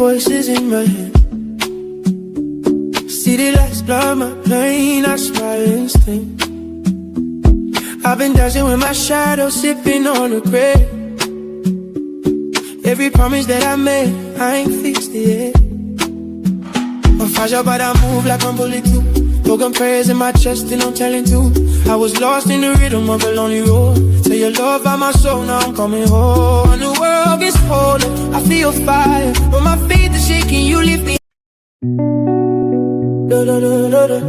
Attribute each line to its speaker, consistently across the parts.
Speaker 1: voices in my head. City lights blur my brain, I smile instinct. I've been dancing with my shadow, sipping on a grape. Every promise that I made, I ain't fixed it yet. I'm fragile but I move like I'm bulletproof. Broken prayers in my chest and I'm telling too. I was lost in the rhythm of a lonely road. Tell your love by my soul, now I'm coming home. And the world gets colder, I feel fire, but my faith is shaking, you lift me. Da da da da da.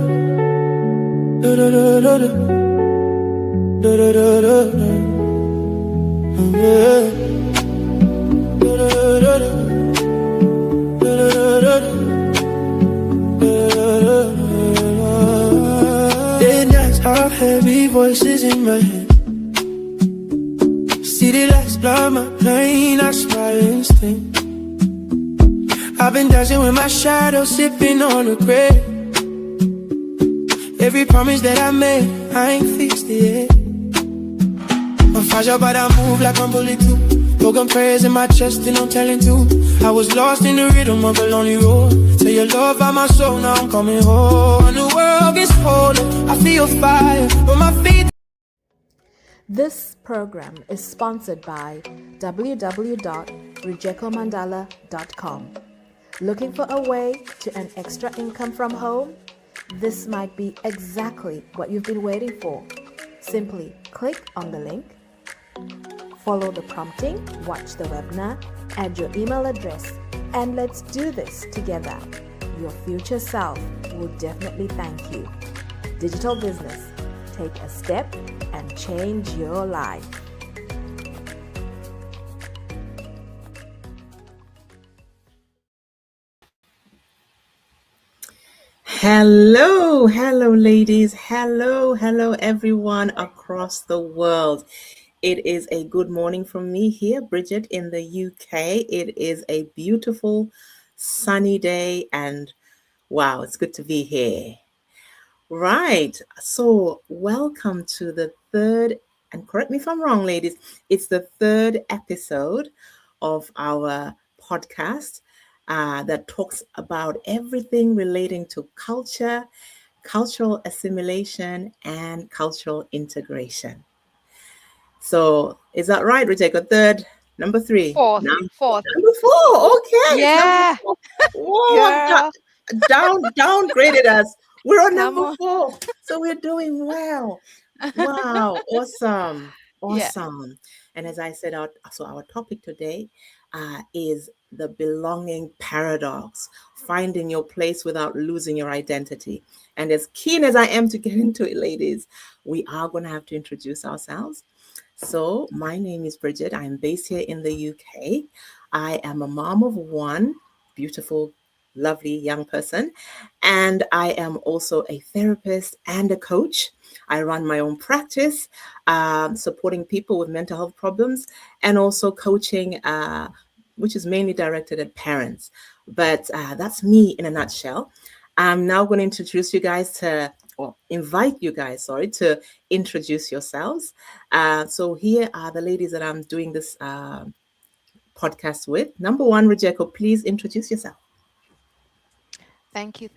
Speaker 1: Da da da da da. Da da da da da. Yeah. Da da da da. Da da da da. Late nights are heavy voices in my head. City lights blur my brain, I smile instinct. I've been dancing with my shadow, sipping on a grape. Every promise that I made, I ain't fixed it yet. I'm fragile but I move like I'm bulletproof. Broken prayers in my chest and I'm telling too. I was lost in the rhythm of a lonely road. Tell your love by my soul, now I'm coming home. And the world gets colder, I feel fire, but my feet.
Speaker 2: This program is sponsored by www.rujekomandala.com. Looking for a way to earn extra income from home? This might be exactly what you've been waiting for. Simply click on the link, follow the prompting, watch the webinar, add your email address, and let's do this together. Your future self will definitely thank you. Digital business. Take a step and change your life.
Speaker 3: Hello ladies. Hello everyone across the world. It is a good morning from me here, Bridget, in the UK. It is a beautiful sunny day and wow, it's good to be here. Right, so welcome to the third, and correct me if I'm wrong, ladies, it's the third episode of our podcast that talks about everything relating to culture, cultural assimilation, and cultural integration. So is that right, Rebecca? Third, number three?
Speaker 4: Fourth.
Speaker 3: Number four. Okay,
Speaker 4: Yeah.
Speaker 3: it's number 4. Whoa, downgraded us. We're on
Speaker 4: Come
Speaker 3: number
Speaker 4: on.
Speaker 3: 4. So we're doing well. Wow, awesome.
Speaker 4: Yeah.
Speaker 3: And as I said, our topic today is the belonging paradox, finding your place without losing your identity. And as keen as I am to get into it, ladies, we are going to have to introduce ourselves. So my name is Bridget. I'm based here in the UK. I am a mom of one, beautiful, lovely young person. And I am also a therapist and a coach. I run my own practice, supporting people with mental health problems and also coaching, which is mainly directed at parents. But that's me in a nutshell. I'm now going to introduce you guys to, or invite you guys, to introduce yourselves. So here are the ladies that I'm doing this podcast with. Number 1, Rebecca, please introduce yourself.
Speaker 4: Thank you.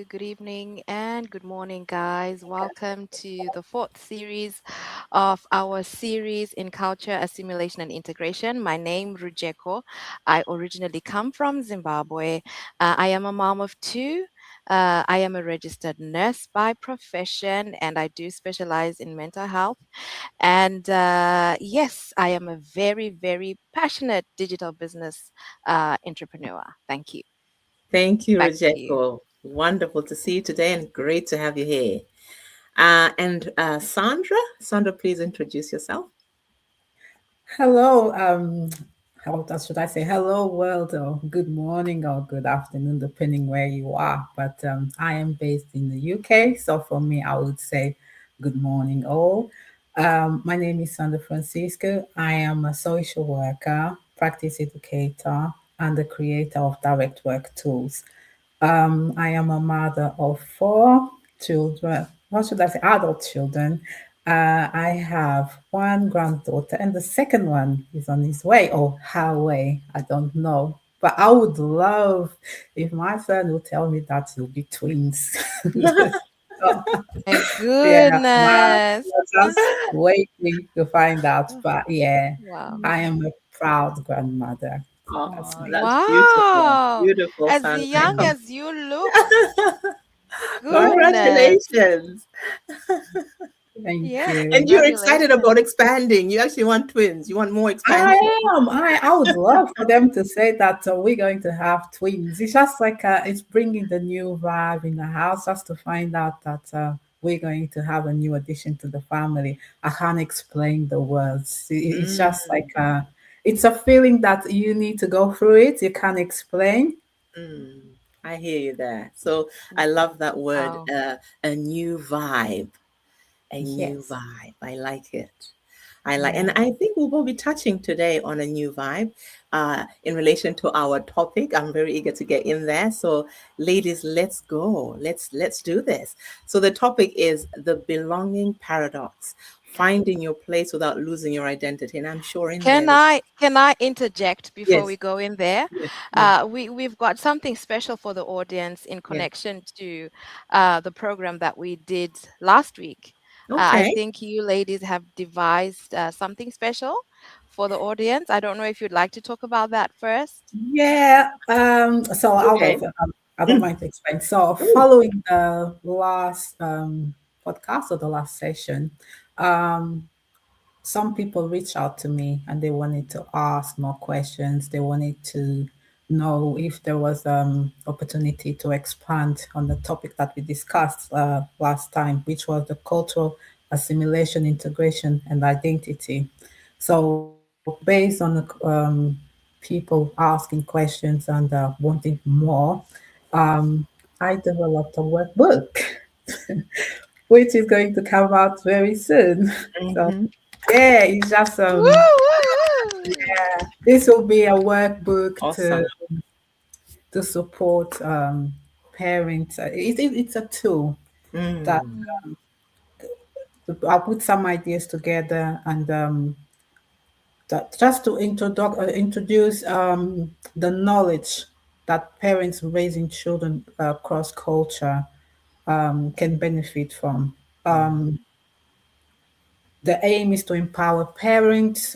Speaker 4: Good evening and good morning, guys. Welcome to the 4th series of our series in culture, assimilation, and integration. My name is Rujeko. I originally come from Zimbabwe. I am a mom of 2. I am a registered nurse by profession, and I do specialize in mental health. And yes, I am a very, very passionate digital business entrepreneur. Thank you.
Speaker 3: Thank you,
Speaker 4: Back to you.
Speaker 3: Rojeko. Wonderful to see you today and great to have you here. And Sandra, please introduce yourself.
Speaker 5: Hello, how should I say? Hello, world, or good morning or good afternoon, depending where you are. But I am based in the UK, so for me, I would say good morning, all. My name is Sandra Francisco. I am a social worker, practice educator, and the creator of direct work tools. I am a mother of 4 children. What should I say? Adult children. I have one granddaughter, and the second one is on his way or her way. I don't know. But I would love if my son would tell me that will be twins. So,
Speaker 4: My
Speaker 5: yeah,
Speaker 4: goodness.
Speaker 5: we're just waiting to find out. But yeah,
Speaker 4: Wow.
Speaker 5: I am a proud grandmother. So that's
Speaker 3: Oh,
Speaker 5: me.
Speaker 3: that's beautiful.
Speaker 4: Wow.
Speaker 3: Beautiful,
Speaker 4: As
Speaker 3: Sandra.
Speaker 4: young as you look. Goodness.
Speaker 3: Congratulations.
Speaker 5: Thank
Speaker 4: Yes,
Speaker 5: you.
Speaker 3: And you're excited
Speaker 4: congratulations.
Speaker 3: about expanding. You actually want twins. You want more expansion.
Speaker 5: I am. I would love for them to say that we're going to have twins. It's just like it's bringing the new vibe in the house, just to find out that we're going to have a new addition to the family. I can't explain the words. It's just like
Speaker 3: Mm,
Speaker 5: it's a feeling that you need to go through it. You can't explain.
Speaker 3: mm. I hear you there. So I love that word,
Speaker 4: Wow.
Speaker 3: a new vibe. A new
Speaker 5: Yes.
Speaker 3: vibe. I like it. I like, and
Speaker 5: Yeah.
Speaker 3: I think we will be touching today on a new vibe in relation to our topic. I'm very eager to get in there. So, ladies, let's go. Let's do this. So, the topic is the belonging paradox, finding your place without losing your identity. And I'm sure in there,
Speaker 4: Can I interject before
Speaker 3: yes,
Speaker 4: we go in there?
Speaker 3: yes, yes,
Speaker 4: We've got something special for the audience in
Speaker 3: yes.
Speaker 4: connection to the program that we did last week. I
Speaker 3: Okay,
Speaker 4: think you ladies have devised something special for the audience. I don't know if you'd like to talk about that first.
Speaker 5: Yeah. So I'll go
Speaker 3: okay.
Speaker 5: for I don't
Speaker 3: Mm,
Speaker 5: mind to explain. So
Speaker 3: mm,
Speaker 5: following the last podcast or the last session, um, some people reached out to me and they wanted to ask more questions. They wanted to know if there was opportunity to expand on the topic that we discussed last time, which was the cultural assimilation, integration, and identity. So based on the people asking questions and wanting more, um, I developed a workbook, which is going to come out very soon. So
Speaker 3: mhm.
Speaker 5: yeah, it's just
Speaker 4: Woo, woo, woo.
Speaker 5: this will be a workbook
Speaker 3: Awesome.
Speaker 5: to support parents. It's a tool that
Speaker 3: Mm,
Speaker 5: I'll put some ideas together and that just to introduce the knowledge that parents raising children across culture can benefit from.
Speaker 3: mm,
Speaker 5: The aim is to empower parents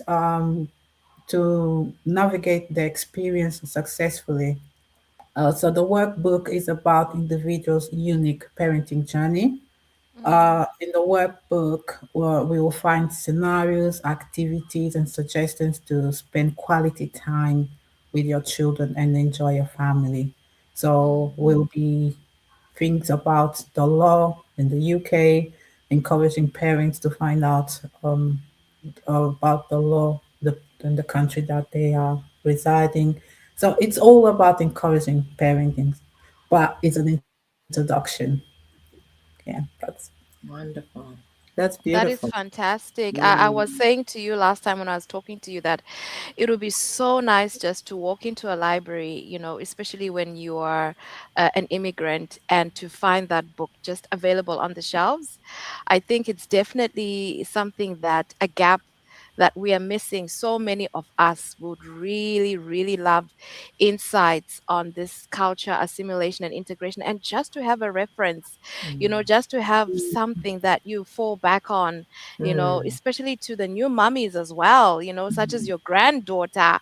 Speaker 5: to navigate the experience successfully. So the workbook is about individuals' unique parenting journey.
Speaker 4: Mhm.
Speaker 5: In the workbook, we will find scenarios, activities, and suggestions to spend quality time with your children and enjoy your family. So
Speaker 4: Mhm.
Speaker 5: we'll be things about the law in the UK, encouraging parents to find out about the law in the country that they are residing. So it's all about encouraging parenting, but it's an introduction. Yeah,
Speaker 3: wonderful. That's
Speaker 4: That is
Speaker 3: beautiful.
Speaker 4: fantastic. I was
Speaker 3: Mm,
Speaker 4: saying to you last time when I was talking to you that it would be so nice just to walk into a library, especially when you are an immigrant, and to find that book just available on the shelves. I think it's definitely something that a gap that we are missing. So many of us would really, really love insights on this culture, assimilation, and integration, and just to have a reference,
Speaker 3: mm,
Speaker 4: just to have something that you fall back on,
Speaker 3: mm,
Speaker 4: especially to the new mummies as well, such as your granddaughter.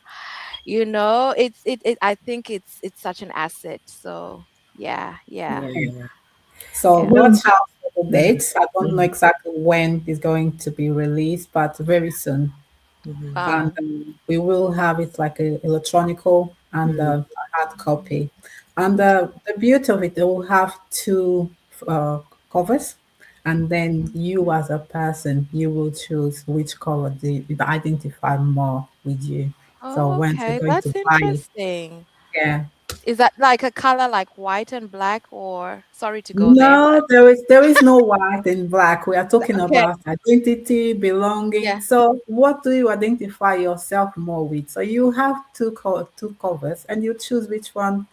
Speaker 4: I think it's such an asset. So yeah, yeah,
Speaker 3: yeah.
Speaker 5: so
Speaker 4: yeah.
Speaker 5: watch
Speaker 3: Well,
Speaker 5: out for the
Speaker 3: mhm,
Speaker 5: dates. I don't know
Speaker 3: mhm,
Speaker 5: exactly when it's going to be released, but very soon.
Speaker 3: mhm,
Speaker 5: And
Speaker 4: Wow.
Speaker 5: we will have it like a electronical and
Speaker 3: mm,
Speaker 5: a hard copy. And the beauty of it, they will have two uh, covers, and then you as a person, you will choose which cover you identify more with you. So
Speaker 4: Oh,
Speaker 5: once you're
Speaker 4: okay,
Speaker 5: going to
Speaker 4: that's
Speaker 5: buy it,
Speaker 4: interesting.
Speaker 5: yeah.
Speaker 4: Is that like a color like white and black, or sorry to go there,
Speaker 5: No,
Speaker 4: but
Speaker 5: there is no white and black. We are talking
Speaker 4: okay.
Speaker 5: about identity, belonging.
Speaker 4: Yeah.
Speaker 5: So, what do you identify yourself more with? So, you have two covers, and you choose which one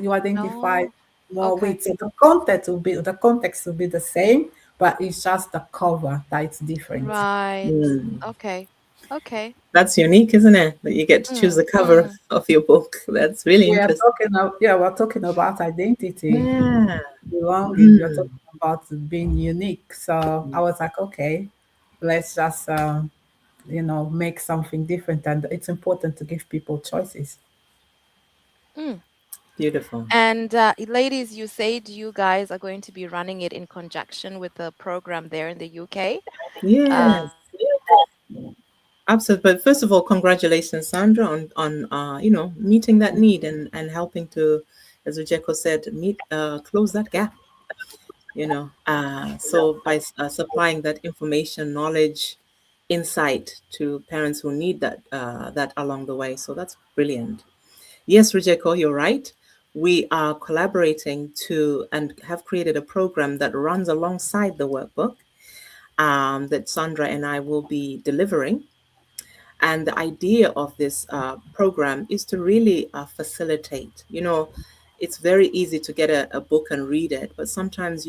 Speaker 5: you identify
Speaker 4: Oh,
Speaker 5: more
Speaker 4: okay.
Speaker 5: with. So, the context will be the same, but it's just the cover that is different.
Speaker 4: Right.
Speaker 3: mm.
Speaker 4: Okay. Okay.
Speaker 3: That's unique, isn't it? That you get to choose the
Speaker 4: Mm,
Speaker 3: cover
Speaker 4: mm,
Speaker 3: of your book. That's really
Speaker 5: We are
Speaker 3: interesting.
Speaker 5: talking we're talking about identity,
Speaker 3: Yeah.
Speaker 5: belonging. We're
Speaker 3: Mm.
Speaker 5: talking about being unique. So I was like, okay, let's just make something different, and it's important to give people choices.
Speaker 4: mm.
Speaker 3: Beautiful.
Speaker 4: And ladies, you said you guys are going to be running it in conjunction with the program there in the UK.
Speaker 3: Yes.
Speaker 4: Um,
Speaker 3: Absolutely. But first of all, congratulations, Sandra, on meeting that need and helping to, as Ujeko said, close that gap. So by supplying that information, knowledge, insight to parents who need that along the way. So that's brilliant. Yes, Rijeko, you're right. We are collaborating to and have created a program that runs alongside the workbook that Sandra and I will be delivering. And the idea of this program is to really facilitate. It's very easy to get a book and read it, but sometimes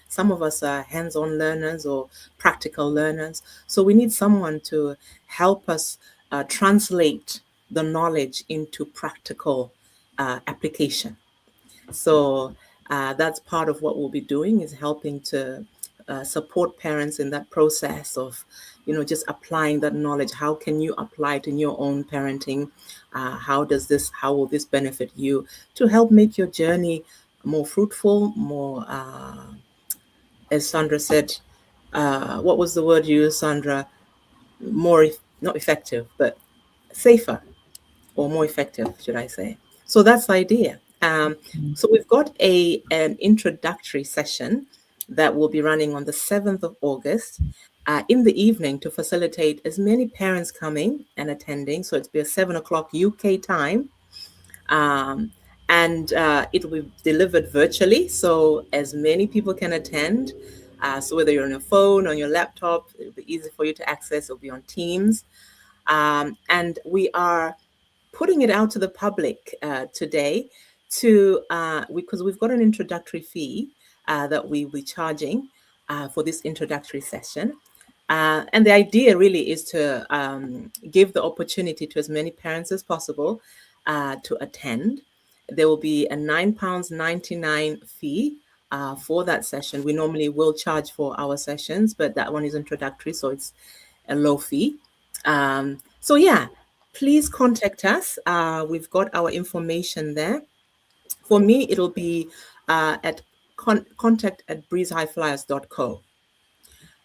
Speaker 3: some of us are hands on learners or practical learners. So we need someone to help us translate the knowledge into practical application. So that's part of what we'll be doing, is helping to support parents in that process of, just applying that knowledge. How can you apply it in your own parenting? How will this benefit you to help make your journey more fruitful, more, as Sandra said, what was the word you used, Sandra? Not effective, but safer, or more effective, should I say. So that's the idea. So we've got an introductory session that will be running on the 7th of August in the evening to facilitate as many parents coming and attending. So it'll be a 7 o'clock UK time. Um, and it will be delivered virtually, so as many people can attend. So whether you're on your phone, on your laptop, it'll be easy for you to access. It'll be on Teams. And we are putting it out to the public today because we've got an introductory fee that we will be charging for this introductory session. And the idea really is to give the opportunity to as many parents as possible to attend. There will be a £9.99 fee for that session. We normally will charge for our sessions, but that one is introductory, so it's a low fee. So yeah, please contact us. We've got our information there. For me, it'll be at contact@breezehighflyers.co.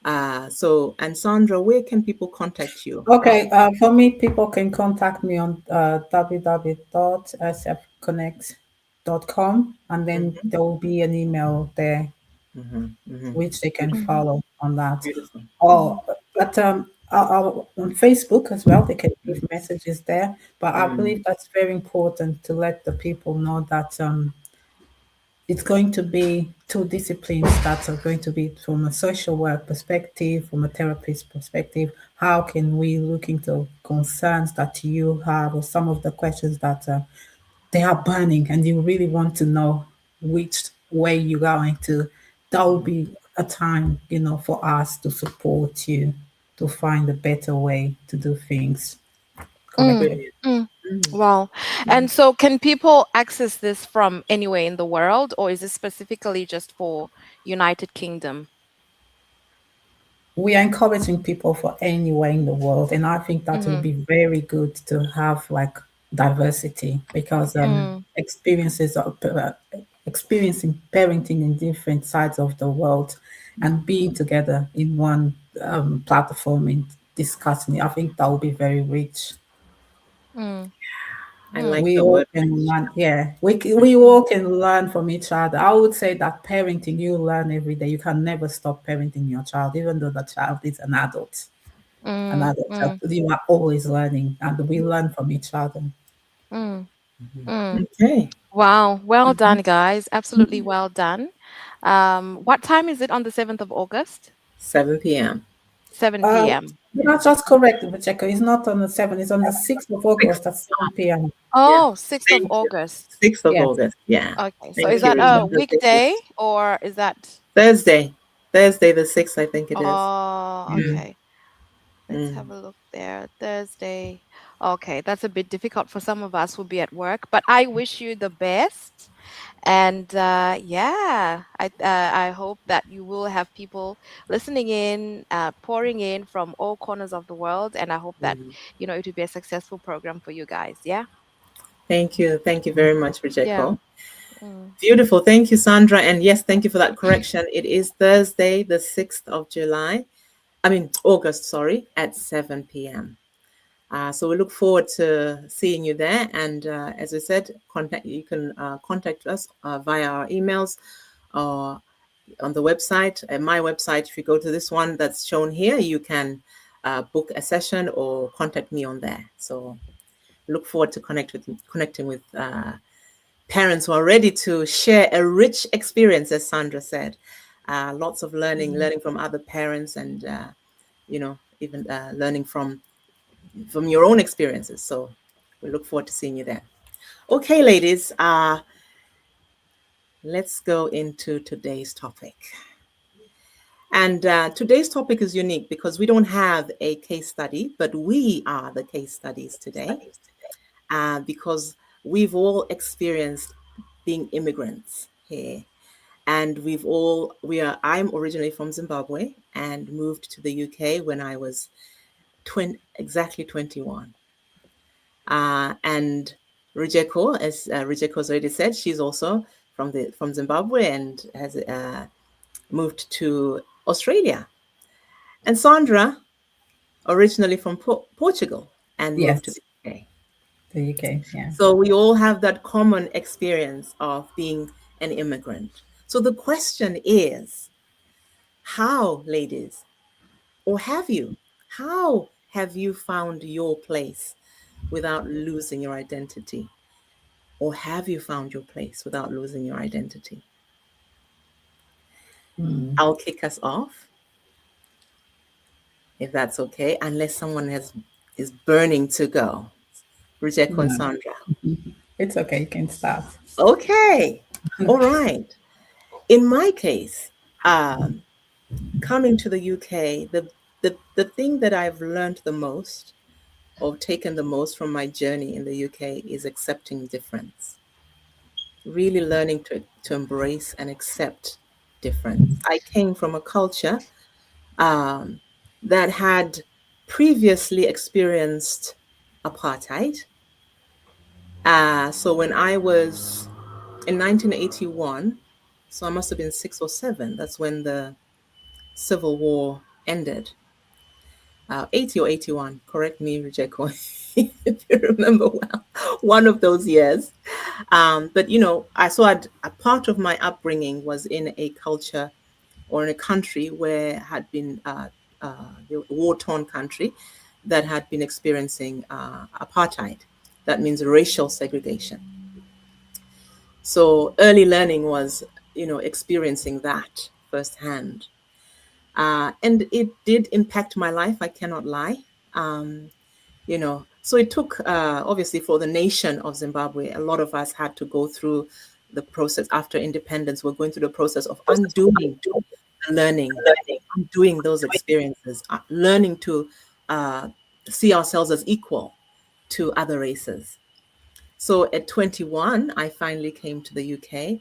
Speaker 3: And Sandra, where can people contact you?
Speaker 5: Okay, for me, people can contact me on www.sfconnect.com, and then there will be an email there which they can
Speaker 4: mhm,
Speaker 5: follow on that.
Speaker 3: Beautiful.
Speaker 5: Or, but on Facebook as well, they can leave messages there. But I believe that's very important to let the people know that it's going to be two disciplines that are going to be from a social work perspective, from a therapist perspective. How can we look into concerns that you have, or some of the questions that they are burning, and you really want to know which way you're going to? That will be a time, for us to support you to find a better way to do things
Speaker 4: mm,
Speaker 5: correctly.
Speaker 3: Brilliant.
Speaker 4: mm. Wow. And so can people access this from anywhere in the world, or is this specifically just for United Kingdom?
Speaker 5: We are encouraging people for anywhere in the world, and I think that will
Speaker 4: Mm-hmm.
Speaker 5: be very good to have like diversity, because
Speaker 4: Mm,
Speaker 5: experiencing parenting in different sides of the world and being together in one platform and discussing it, I think that will be very rich.
Speaker 4: mm,
Speaker 3: I
Speaker 4: mm,
Speaker 3: like
Speaker 5: We
Speaker 3: the
Speaker 5: all
Speaker 3: word.
Speaker 5: can learn, yeah, we
Speaker 4: mm,
Speaker 5: all can learn from each other. I would say that parenting, you learn every day. You can never stop parenting your child, even though the child is an adult. An
Speaker 4: mm,
Speaker 5: adult,
Speaker 4: mm,
Speaker 5: you are always learning, and we learn from each other.
Speaker 4: mm, mm.
Speaker 3: Okay.
Speaker 4: Wow. Well done, guys. Absolutely well done. What time is it on the 7th of August?
Speaker 3: 7 p.m.
Speaker 4: 7 p.m.
Speaker 5: That's just correct, Rebecca. It's not on the 7th, it's on the 6th of
Speaker 3: Sixth.
Speaker 5: August at 7 p.m.
Speaker 3: Yeah.
Speaker 4: Oh, 6th of
Speaker 3: Thank you.
Speaker 4: August.
Speaker 3: 6th of
Speaker 5: Yes.
Speaker 3: August. Yeah.
Speaker 4: Okay. So is
Speaker 3: Thank you,
Speaker 4: that a
Speaker 3: Rebecca. Thank you.
Speaker 4: weekday or is that?
Speaker 3: Thursday. Thursday the 6th, I think it is.
Speaker 4: Oh,
Speaker 3: Yeah.
Speaker 4: okay. Let's have a look there. Thursday. Okay, that's a bit difficult for some of us who'll be at work, but I wish you the best. And yeah, I hope that you will have people listening in, pouring in from all corners of the world. And I hope that, it will be a successful program for you guys. Yeah.
Speaker 3: Thank you. Thank you very much,
Speaker 4: Yeah.
Speaker 3: Rejeko.
Speaker 4: Mm.
Speaker 3: Beautiful. Thank you, Sandra. And yes, thank you for that correction. It is Thursday, the 6th of August, sorry, at 7 p.m. So we look forward to seeing you there. And as I said, you can contact us via our emails or on the website. At my website, if you go to this one that's shown here, you can book a session or contact me on there. So look forward to connecting with parents who are ready to share a rich experience, as Sandra said. Lots of learning from other parents, and even learning from your own experiences. So we look forward to seeing you there. Okay, ladies, let's go into today's topic. And today's topic is unique because we don't have a case study, but we are the case studies today, because we've all experienced being immigrants here. And I'm originally from Zimbabwe and moved to the UK when I was exactly 21. And Rejeko, as Rejeko's already said, she's also from Zimbabwe and has moved to Australia. And Sandra, originally from Portugal and moved to
Speaker 5: Yes,
Speaker 3: the UK.
Speaker 5: the UK. Yeah.
Speaker 3: So we all have that common experience of being an immigrant. So the question is, how, ladies, or how have you found your place without losing your identity? Or have you found your place without losing your identity? I'll kick us off, if that's okay, unless someone is burning to go. Rejeko and
Speaker 5: No,
Speaker 3: Sandra.
Speaker 5: it's okay. You can start.
Speaker 3: Okay. All right. In my case, coming to the UK, the thing that I've learned the most or taken the most from my journey in the UK is accepting difference. Really learning to embrace and accept difference. I came from a culture that had previously experienced apartheid. So when I was in 1981, so I must have been 6 or 7, that's when the Civil War ended. 80 or 81, correct me, Rejeko, if you remember well, one of those years. But, a part of my upbringing was in a culture or in a country where had been the war-torn country that had been experiencing apartheid. That means racial segregation. So early learning was, experiencing that firsthand. And it did impact my life, I cannot lie. So it took, obviously, for the nation of Zimbabwe, a lot of us had to go through the process after independence. We're going through the process of undoing learning, undoing those experiences, learning to see ourselves as equal to other races. So at 21, I finally came to the UK,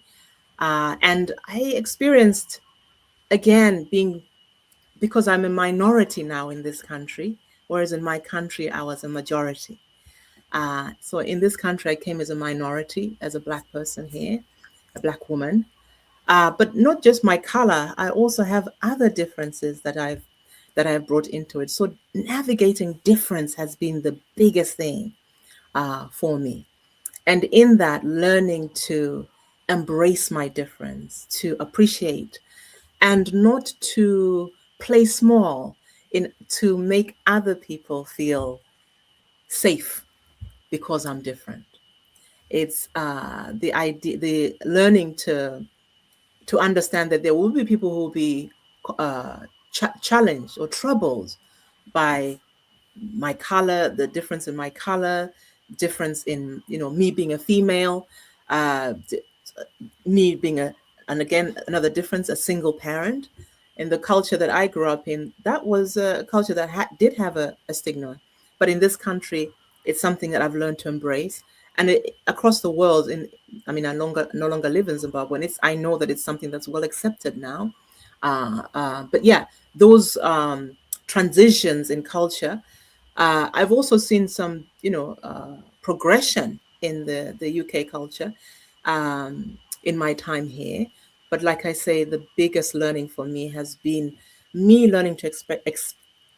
Speaker 3: and I experienced, again, because I'm a minority now in this country, whereas in my country, I was a majority. So in this country, I came as a minority, as a Black person here, a Black woman. But not just my color, I also have other differences that I've brought into it. So navigating difference has been the biggest thing for me. And in that, learning to embrace my difference, to appreciate, and not to play small, to make other people feel safe because I'm different. It's the learning to understand that there will be people who will be challenged or troubled by my color, the difference in my color, difference in, me being a female, me being and again, another difference, a single parent, in the culture that I grew up in, that was a culture that did have a stigma. But in this country, it's something that I've learned to embrace. And across the world, I mean, I no longer live in Zimbabwe, and I know that it's something that's well accepted now. But yeah, those transitions in culture. I've also seen some, progression in the UK culture in my time here. But like I say, the biggest learning for me has been me learning to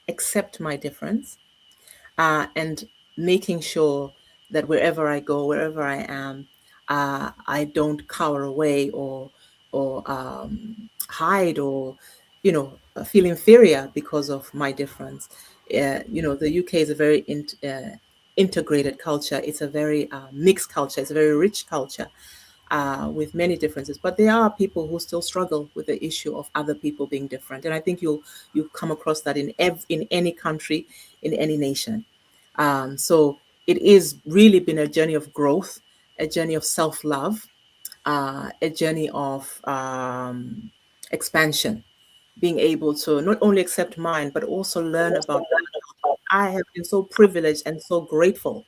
Speaker 3: accept my difference, and making sure that wherever I go, wherever I am, I don't cower away or hide or feel inferior because of my difference. The UK is a very integrated culture. It's a very mixed culture. It's a very rich culture. With many differences, but there are people who still struggle with the issue of other people being different, and I think you come across that in any country, in any nation. So it is really been a journey of growth, a journey of self-love, a journey of expansion, being able to not only accept mine, but also learn about I have been so privileged and so grateful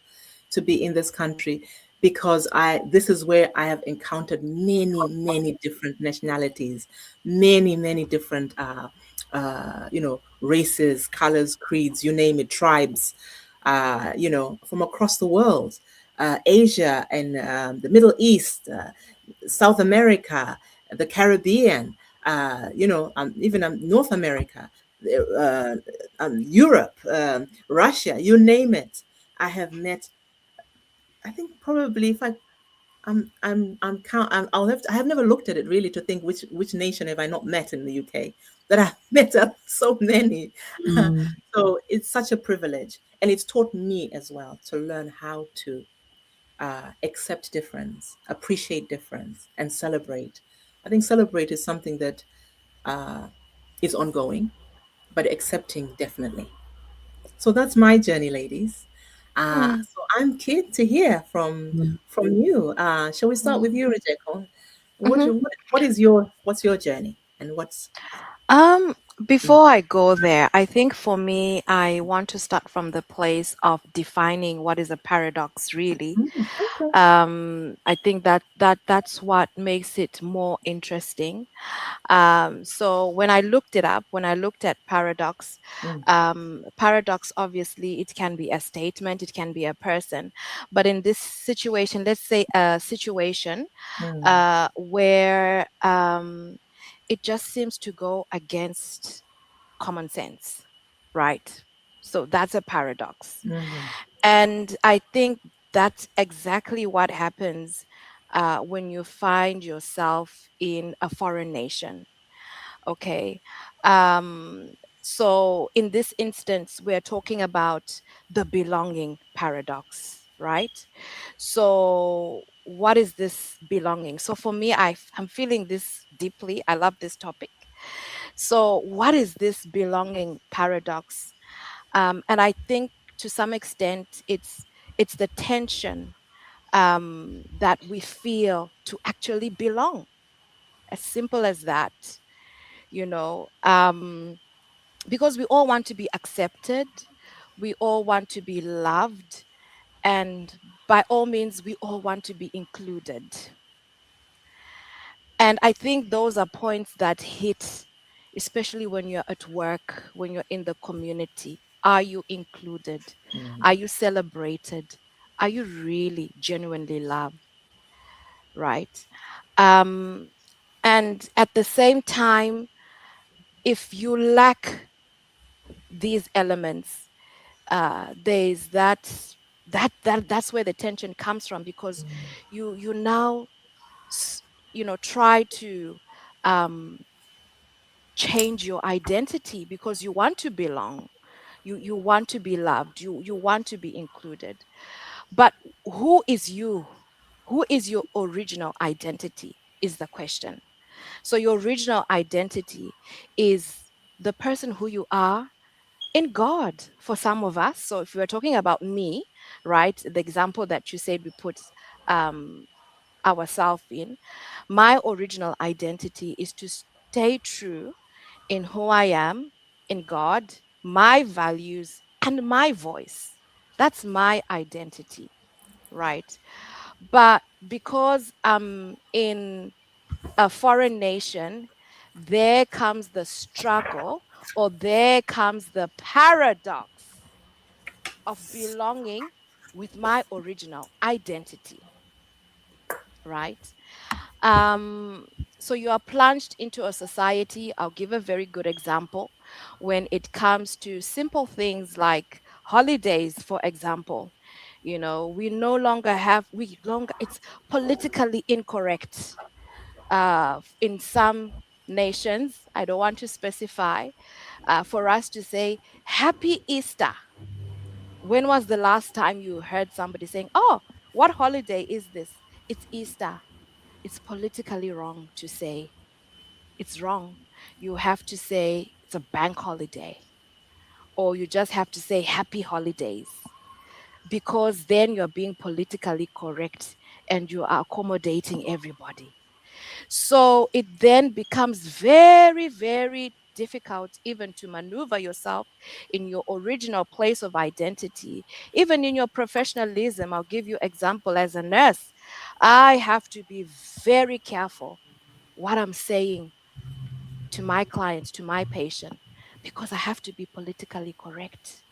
Speaker 3: to be in this country because this is where I have encountered many different nationalities, many different races, colors, creeds, you name it, tribes, from across the world, Asia and the Middle East, South America, the Caribbean, even North America, uh, Europe, Russia, you name it. I have met. I think probably if I'm count. I have never looked at it really to think which nation have I not met in the UK. That I've met so many.
Speaker 5: Mm.
Speaker 3: So it's such a privilege, and it's taught me as well to learn how to accept difference, appreciate difference, and celebrate. I think celebrate is something that uh, is ongoing, but accepting definitely. So that's my journey, ladies.
Speaker 4: Mm,
Speaker 3: So I'm keen to hear from you. Shall we start
Speaker 4: mm,
Speaker 3: with you, Rijeko?
Speaker 4: mhm.
Speaker 3: What's your journey and what's
Speaker 4: Um,
Speaker 3: mm,
Speaker 4: Before I go there, I think for me, I want to start from the place of defining what is a paradox really.
Speaker 3: okay?
Speaker 4: I think that's what makes it more interesting. So when I looked it up, when I looked at paradox,
Speaker 3: Mm,
Speaker 4: paradox obviously it can be a statement, it can be a person, but in this situation, let's say a situation
Speaker 3: mm,
Speaker 4: where it just seems to go against common sense, right? So that's a paradox.
Speaker 3: mm,
Speaker 4: And I think that's exactly what happens when you find yourself in a foreign nation. Okay. Um, so in this instance, we're talking about the belonging paradox, right? So what is this belonging? So for me, I'm feeling this deeply. I love this topic. So what is this belonging paradox? And I think to some extent, it's the tension that we feel to actually belong. As simple as that, you know. Because we all want to be accepted, we all want to be loved, and by all means, we all want to be included. And I think those are points that hit, especially when you're at work, when you're in the community. Are you included?
Speaker 3: mm,
Speaker 4: Are you celebrated? Are you really genuinely loved? Right? Um, and at the same time, if you lack these elements, there's that's where the tension comes from, because you now try to um, change your identity because you want to belong, you want to be loved, you want to be included. But who is you? Who is your original identity is the question. So your original identity is the person who you are in God for some of us. So if we're talking about me, right, the example that you said we put um, ourselves in, my original identity is to stay true in who I am, in God, my values, and my voice. That's my identity, right? But because I'm in a foreign nation, there comes the struggle, or there comes the paradox of belonging with my original identity, right? Um, so you are plunged into a society. I'll give a very good example when it comes to simple things like holidays, for example. We no longer have, it's politically incorrect in some nations. I don't want to specify, for us to say Happy Easter. When was the last time you heard somebody saying, "Oh, what holiday is this? It's Easter"? It's politically wrong to say. It's wrong. You have to say it's a bank holiday, or you just have to say happy holidays, because then you're being politically correct and you are accommodating everybody. So it then becomes very, very difficult even to maneuver yourself in your original place of identity, even in your professionalism. I'll give you example. As a nurse, I have to be very careful what I'm saying to my clients, to my patient, because I have to be politically correct.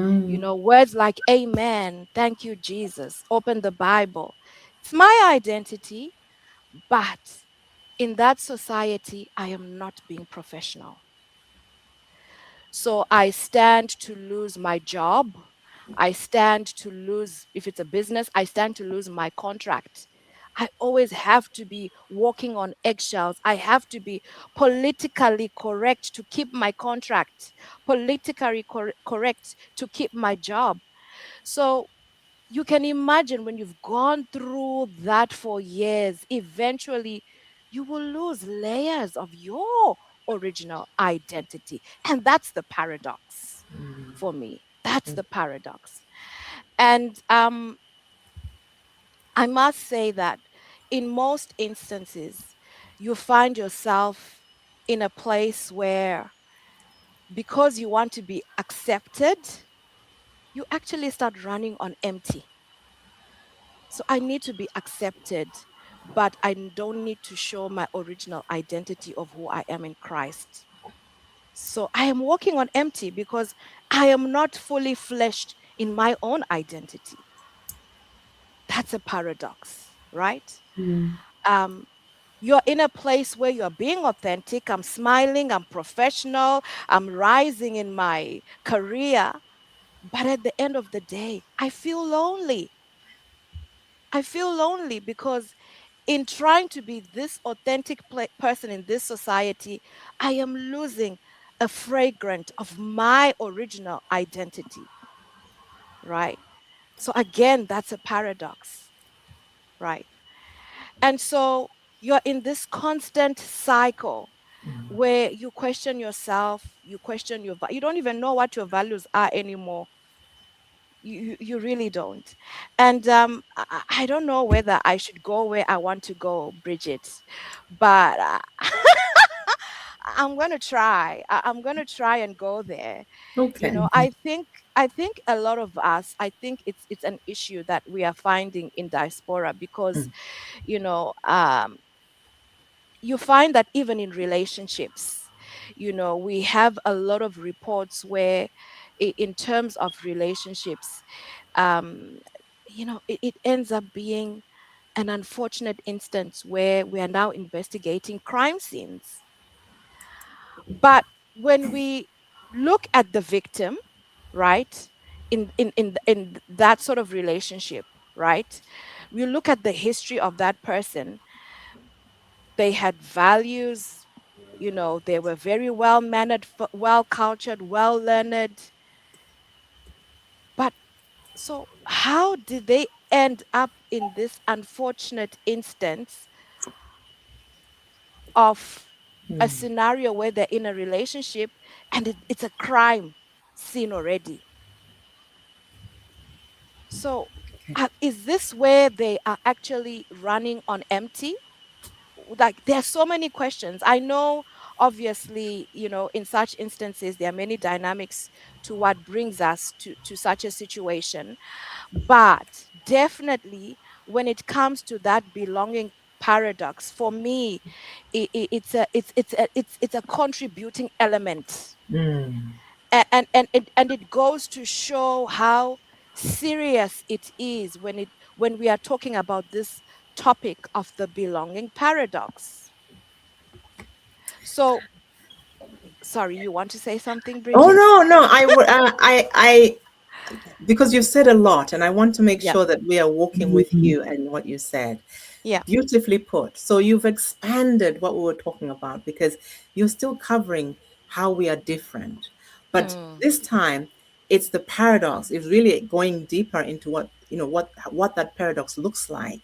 Speaker 4: Words like amen, thank you, Jesus, open the Bible. It's my identity, but in that society, I am not being professional. So I stand to lose my job. I stand to lose, if it's a business, I stand to lose my contract. I always have to be walking on eggshells. I have to be politically correct to keep my contract, politically correct to keep my job. So you can imagine, when you've gone through that for years, eventually you will lose layers of your original identity. And that's the paradox for me. That's the paradox. And I must say that in most instances, you find yourself in a place where, because you want to be accepted, you actually start running on empty. So I need to be accepted, but I don't need to show my original identity of who I am in Christ. So I am walking on empty because I am not fully fleshed in my own identity. That's a paradox, right? Um, you're in a place where you're being authentic. I'm smiling, I'm professional, I'm rising in my career. But at the end of the day, I feel lonely. I feel lonely because in trying to be this authentic person in this society, I am losing a fragrance of my original identity, right? So again, that's a paradox, right? And so you're in this constant cycle where you question yourself, you question you don't even know what your values are anymore. You really don't. And I don't know whether I should go where I want to go, Bridget, but I'm going to try. I'm going to try and go there. You
Speaker 5: Okay.
Speaker 4: know, I think a lot of us, I think it's an issue that we are finding in diaspora, because you know, you find that even in relationships, we have a lot of reports where in terms of relationships, um it ends up being an unfortunate instance where we are now investigating crime scenes. But when we look at the victim, right, in that sort of relationship, right, we look at the history of that person. They had values, they were very well mannered, well cultured, well learned. But so how did they end up in this unfortunate instance of a scenario where they're in a relationship and it's a crime scene already? So is this where they are actually running on empty? Like, there are so many questions. I know obviously, in such instances, there are many dynamics to what brings us to such a situation. But definitely, when it comes to that belonging paradox, for me, it's a contributing element,
Speaker 3: Mm.
Speaker 4: and it goes to show how serious it is when we are talking about this topic of the belonging paradox. So, sorry, you want to say something,
Speaker 3: Oh
Speaker 4: Bridget?
Speaker 3: no, no, because you've said a lot, and I want to make
Speaker 4: Yeah.
Speaker 3: sure that we are walking with you and what you said.
Speaker 4: Yeah.
Speaker 3: Beautifully put. So you've expanded what we were talking about because you're still covering how we are different. But
Speaker 4: Mm,
Speaker 3: this time it's the paradox. It's really going deeper into what that paradox looks like.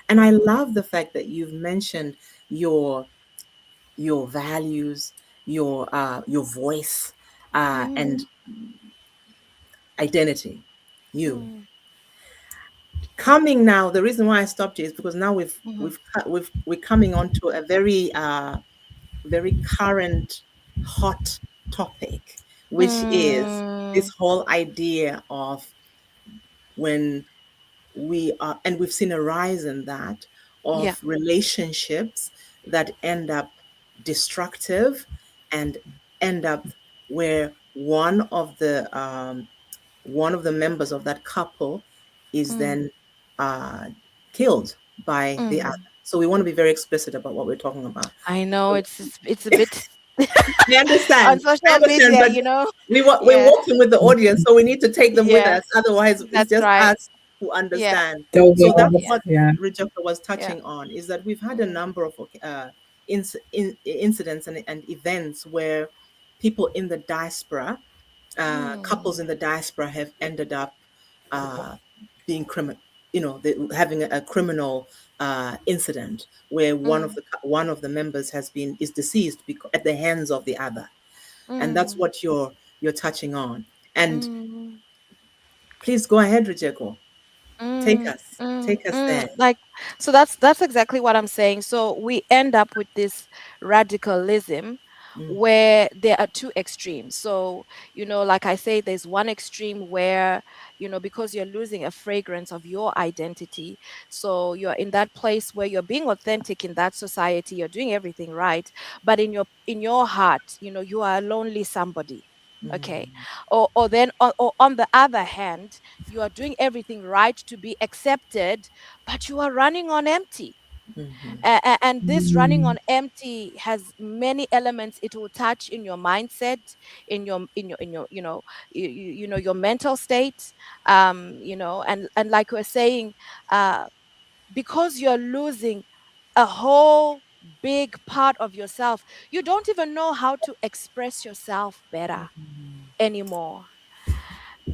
Speaker 3: And I
Speaker 4: mm,
Speaker 3: love the fact that you've mentioned your your values, your voice, and
Speaker 4: mm,
Speaker 3: identity. You
Speaker 4: mm,
Speaker 3: coming now. The reason why I stopped you is because now
Speaker 4: mhm,
Speaker 3: we're coming on to a very current hot topic, which is
Speaker 4: mm,
Speaker 3: this whole idea of when we are, and we've seen a rise in that,
Speaker 4: yeah.
Speaker 3: of relationships that end up destructive and end up where one of the members of that couple is
Speaker 4: Mm,
Speaker 3: then uh, killed by the other.
Speaker 4: mm.
Speaker 3: So we want to be very explicit about what we're talking about.
Speaker 4: I know it's a bit
Speaker 3: I
Speaker 4: on
Speaker 3: understand. I
Speaker 4: social
Speaker 3: understand,
Speaker 4: media,
Speaker 3: but we're
Speaker 4: Yeah,
Speaker 3: walking with the audience, so we need to take them with
Speaker 4: yes,
Speaker 3: us. Otherwise, it's
Speaker 4: that's
Speaker 3: just
Speaker 4: right.
Speaker 3: us who
Speaker 4: Yeah,
Speaker 3: understand.
Speaker 5: So
Speaker 3: So that's
Speaker 5: well,
Speaker 4: yeah,
Speaker 3: what
Speaker 5: yeah.
Speaker 3: Rijeka was
Speaker 4: yeah.
Speaker 3: touching on, is that we've had a
Speaker 4: Mm,
Speaker 3: number of incidents and events where people in the diaspora,
Speaker 4: mm,
Speaker 3: couples in the diaspora, have ended up uh, being criminal. Having a criminal incident where
Speaker 4: mm,
Speaker 3: one of the members is deceased at the hands of the other, and that's
Speaker 4: mm,
Speaker 3: what you're touching on. And
Speaker 4: mm.
Speaker 3: please go ahead, Rejeko.
Speaker 4: Mm,
Speaker 3: Take us there.
Speaker 4: like, so that's exactly what I'm saying. So we end up with this radicalism
Speaker 3: Mm,
Speaker 4: where there are two extremes. So, like I say, there's one extreme where, because you're losing a fragrance of your identity, so you're in that place where you're being authentic in that society, you're doing everything right, but in your heart, you are a lonely somebody. Okay.
Speaker 3: mm,
Speaker 4: Or then, or on the other hand, you are doing everything right to be accepted, but you are running on empty.
Speaker 3: mhm,
Speaker 4: And this running on empty has many elements. It will touch in your mindset, in your your mental state, and like we're saying, uh because you're losing a whole big part of yourself, you don't even know how to express yourself better anymore.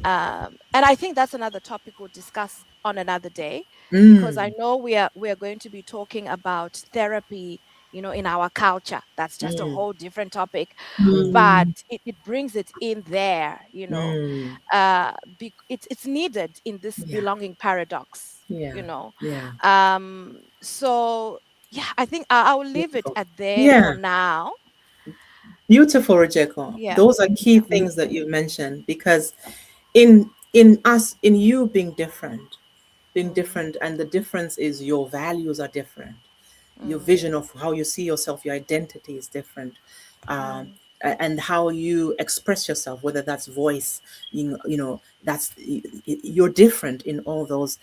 Speaker 4: And I think that's another topic we'll discuss on another day, because I
Speaker 3: mm,
Speaker 4: know we are going to be talking about therapy, in our culture. That's just a
Speaker 3: mm,
Speaker 4: whole different topic,
Speaker 3: mm,
Speaker 4: but it brings it in there,
Speaker 3: mm.
Speaker 4: it's needed in this
Speaker 3: Yeah,
Speaker 4: belonging paradox,
Speaker 3: yeah, yeah.
Speaker 4: so yeah, I think I will leave it
Speaker 3: Beautiful.
Speaker 4: at there for
Speaker 3: Yeah,
Speaker 4: now.
Speaker 3: beautiful, Rejeko.
Speaker 4: Yeah,
Speaker 3: Those are key
Speaker 4: yeah.
Speaker 3: things that you mentioned, because in you being
Speaker 4: Mm,
Speaker 3: different, and the difference is your values are different, your
Speaker 4: mm,
Speaker 3: vision of how you see yourself, your identity is different, um,
Speaker 4: mm,
Speaker 3: and how you express yourself, whether that's voice, that's you're different in all those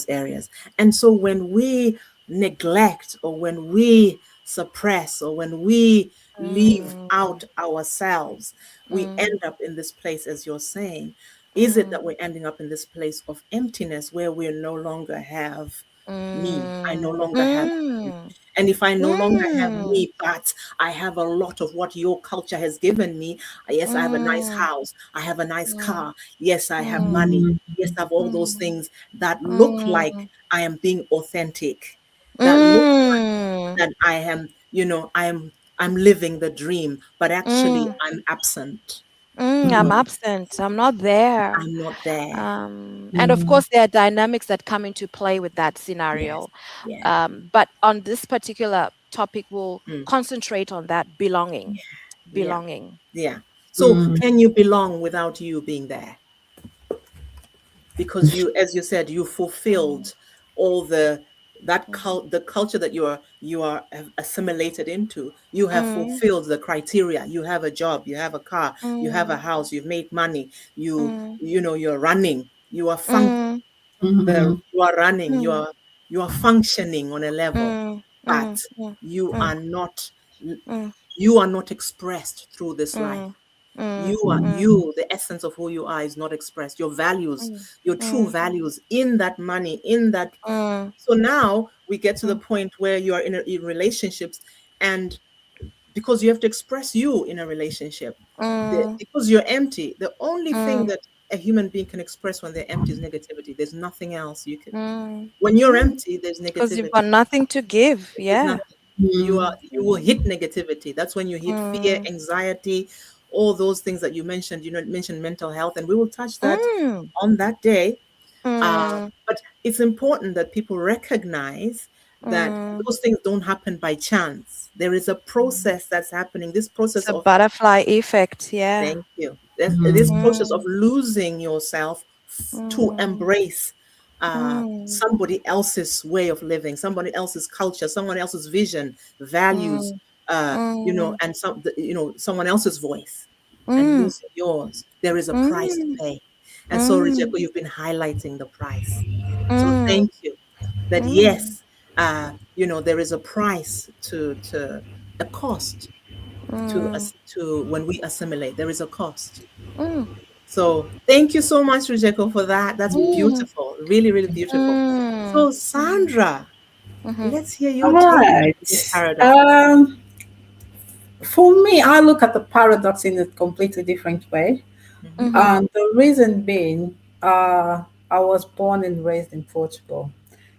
Speaker 3: areas. And so when we neglect, or when we suppress, or when we leave
Speaker 4: mm,
Speaker 3: out ourselves, we
Speaker 4: mm,
Speaker 3: end up in this place, as you're saying. Is it
Speaker 4: mm.
Speaker 3: that we're ending up in this place of emptiness where we no longer have me? I no
Speaker 4: Mm,
Speaker 3: longer have you.
Speaker 4: mm,
Speaker 3: And if I no longer have
Speaker 4: mm,
Speaker 3: me, but I have a lot of what your culture has given me, yes, I have a nice
Speaker 4: mm,
Speaker 3: house, I have a nice
Speaker 4: mm,
Speaker 3: car, yes, I have
Speaker 4: mm,
Speaker 3: money, yes, I have all those
Speaker 4: mm,
Speaker 3: things that look like
Speaker 4: mm,
Speaker 3: I am being authentic, that look
Speaker 4: mm,
Speaker 3: that I am, I'm living the dream, but actually
Speaker 4: mm,
Speaker 3: I'm absent.
Speaker 4: I'm absent. I'm not there.
Speaker 3: I'm not there.
Speaker 4: And of course, there are dynamics that come into play with that
Speaker 3: Yes,
Speaker 4: scenario.
Speaker 3: yeah.
Speaker 4: But on this particular topic will
Speaker 3: Mm.
Speaker 4: concentrate on that belonging.
Speaker 3: Yeah.
Speaker 4: Belonging.
Speaker 3: Yeah. So
Speaker 5: Mm.
Speaker 3: can you belong without you being there? Because you, as you said, you
Speaker 4: Mm,
Speaker 3: fulfilled all
Speaker 4: mm,
Speaker 3: the culture that you are assimilated into. You have
Speaker 4: mm,
Speaker 3: fulfilled the criteria. You have a job, you have a car, you have a
Speaker 4: mm,
Speaker 3: house, you've made money,
Speaker 4: mm,
Speaker 3: you're running, you are
Speaker 4: mm,
Speaker 5: Mhm.
Speaker 3: you are running,
Speaker 4: mm,
Speaker 3: you are functioning on a level,
Speaker 4: mm,
Speaker 3: but
Speaker 4: mm, mm,
Speaker 3: you
Speaker 4: mm,
Speaker 3: are not
Speaker 4: mm,
Speaker 3: you are not expressed through this life.
Speaker 4: mm, mm, mm,
Speaker 3: The essence of who you are is not expressed. Your values,
Speaker 4: mm,
Speaker 3: your true
Speaker 4: mm,
Speaker 3: values in that money, in that.
Speaker 4: mm,
Speaker 3: So now we get to the
Speaker 4: mm,
Speaker 3: point where you are in relationships, and because you have to express you in a relationship,
Speaker 4: mm,
Speaker 3: because you're empty, the only thing
Speaker 4: mm,
Speaker 3: that a human being can express when they're empty is negativity. There's nothing else you can.
Speaker 4: mm,
Speaker 3: When you're
Speaker 4: mm.
Speaker 3: empty, there's
Speaker 4: Because you've
Speaker 3: negativity.
Speaker 4: got nothing to give.
Speaker 3: There's
Speaker 4: Yeah.
Speaker 3: nothing.
Speaker 5: Mm.
Speaker 3: You will hit negativity. That's when you hit fear,
Speaker 4: Mm,
Speaker 3: anxiety, all those things that you mentioned. Mentioned mental health, and we will touch that
Speaker 4: mm,
Speaker 3: on that day.
Speaker 4: mm,
Speaker 3: But it's important that people recognize that
Speaker 4: mm.
Speaker 3: those things don't happen by chance. There is a process that's happening. This
Speaker 4: It's
Speaker 3: process
Speaker 4: a
Speaker 3: of,
Speaker 4: butterfly effect. Yeah.
Speaker 3: thank you. This
Speaker 5: Mm.
Speaker 3: process of
Speaker 4: Mm,
Speaker 3: losing yourself to
Speaker 4: mm,
Speaker 3: embrace
Speaker 4: mm,
Speaker 3: somebody else's way of living, somebody else's culture, someone else's vision, values,
Speaker 4: mm, mm,
Speaker 3: and someone else's voice, and
Speaker 4: mm,
Speaker 3: losing yours. There is a price to
Speaker 4: mm,
Speaker 3: pay. And so,
Speaker 4: mm,
Speaker 3: Rijeko, you've been highlighting the price. So
Speaker 4: mm,
Speaker 3: thank you. That
Speaker 4: mm,
Speaker 3: yes, there is a price to a cost
Speaker 4: mm,
Speaker 3: to when we assimilate. There is a cost.
Speaker 4: mm,
Speaker 3: So thank you so much, Rijeko, for that. That's
Speaker 4: mm,
Speaker 3: beautiful. Really, really beautiful.
Speaker 4: mm,
Speaker 3: So
Speaker 4: mm,
Speaker 3: Sandra,
Speaker 4: mhm,
Speaker 3: let's hear
Speaker 5: All
Speaker 3: your take on this
Speaker 5: right.
Speaker 3: paradox.
Speaker 5: For me, I look at the paradox in a completely different way.
Speaker 3: Hmm.
Speaker 4: mhm,
Speaker 5: And the reason being, I was born and raised in Portugal.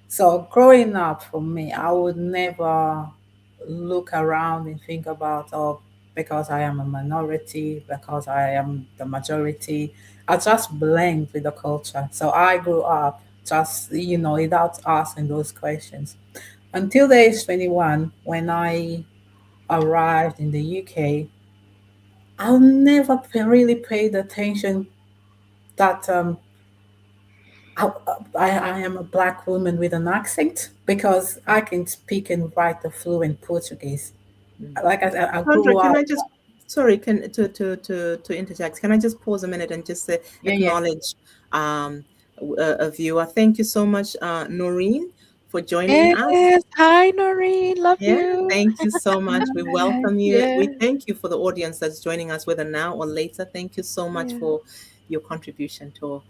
Speaker 5: So growing up for me, I would never look around and think about, oh, because I am a minority, because I am the majority. I just blend with the culture. So I grew up just, without asking those questions. Until the age 21, when I arrived in the UK, I never really paid attention that I am a black woman with an accent because I can speak and write the fluent Portuguese. Like I said, I
Speaker 3: Sandra,
Speaker 5: grew
Speaker 3: can
Speaker 5: up.
Speaker 3: I just, sorry, can to interject? Can I just pause a minute and just
Speaker 5: Yeah, yeah,
Speaker 3: acknowledge um, a viewer? Thank you so much, Noreen, for joining us.
Speaker 4: yes. Hi, Noreen. Love
Speaker 3: Yeah,
Speaker 4: you.
Speaker 3: thank you so much. We welcome you.
Speaker 4: Yeah.
Speaker 3: We thank you for the audience that's joining us, whether now or later. Thank you so much
Speaker 4: Yeah.
Speaker 3: for your contribution to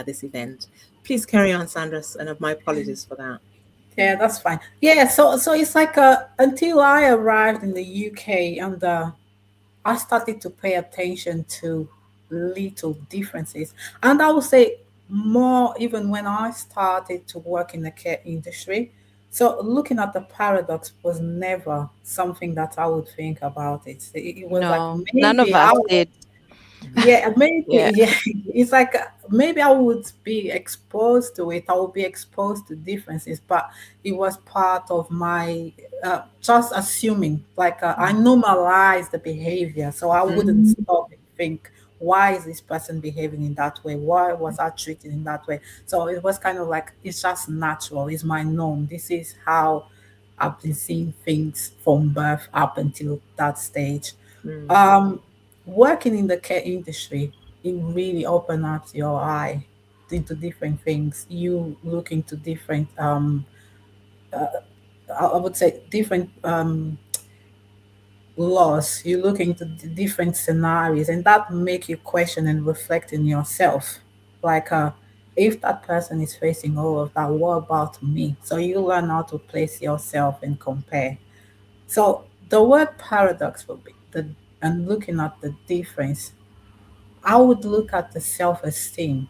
Speaker 3: this event. Please carry on, Sandra, and my apologies for that.
Speaker 5: yeah. That's fine. Yeah, so it's like until I arrived in the UK and I started to pay attention to little differences. And I would say more even when I started to work in the care industry. So looking at the paradox was never something that I would think about it. It was like
Speaker 4: No, none of
Speaker 5: maybe
Speaker 4: us
Speaker 5: I
Speaker 4: did.
Speaker 5: yeah, maybe
Speaker 4: Yeah.
Speaker 5: yeah. It's like maybe I would be exposed to it. I would be exposed to differences, but it was part of my just assuming. Like I normalized the behavior, so I wouldn't
Speaker 3: Mm,
Speaker 5: stop and think, why is this person behaving in that way? Why was I treated in that way? So it was kind of like it's just natural. It's my norm. This is how I've been seeing things from birth up until that stage.
Speaker 3: mm,
Speaker 5: Um, Working in the care industry, it really opened up your eye into different things. You look into different, I would say, different laws. You look into different scenarios, and that make you question and reflect in yourself. Like, if that person is facing all of that, what about me? So you learn how to place yourself and compare. So the word paradox would be and looking at the difference, I would look at the self esteem,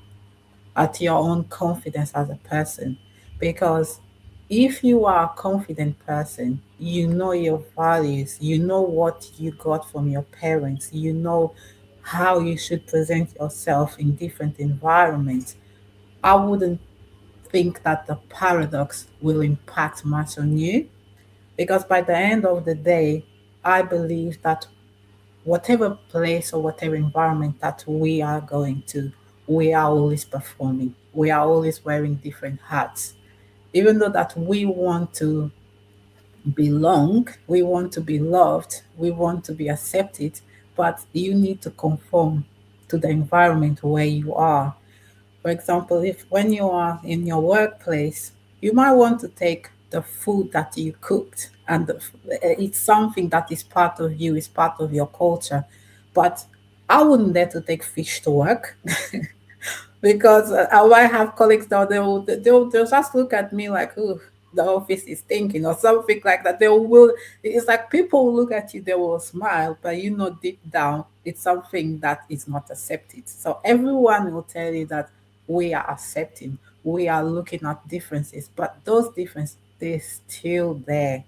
Speaker 5: at your own confidence as a person. Because if you are a confident person, you know your values, you know what you got from your parents, you know how you should present yourself in different environments. I wouldn't think that the paradox will impact much on you. Because by the end of the day, I believe that whatever place or whatever environment that we are going to, we are always performing. We are always wearing different hats. Even though that we want to belong, we want to be loved, we want to be accepted, but you need to conform to the environment where you are. For example, if when you are in your workplace, you might want to take the food that you cooked and it's something that is part of you, is part of your culture. But I wouldn't dare to take fish to work because I might have colleagues that they'll just look at me like, oh, the office is thinking or something like that. They will. It's like people will look at you, they will smile, but you know deep down it's something that is not accepted. So everyone will tell you that we are accepting, we are looking at differences, but those differences they're still there.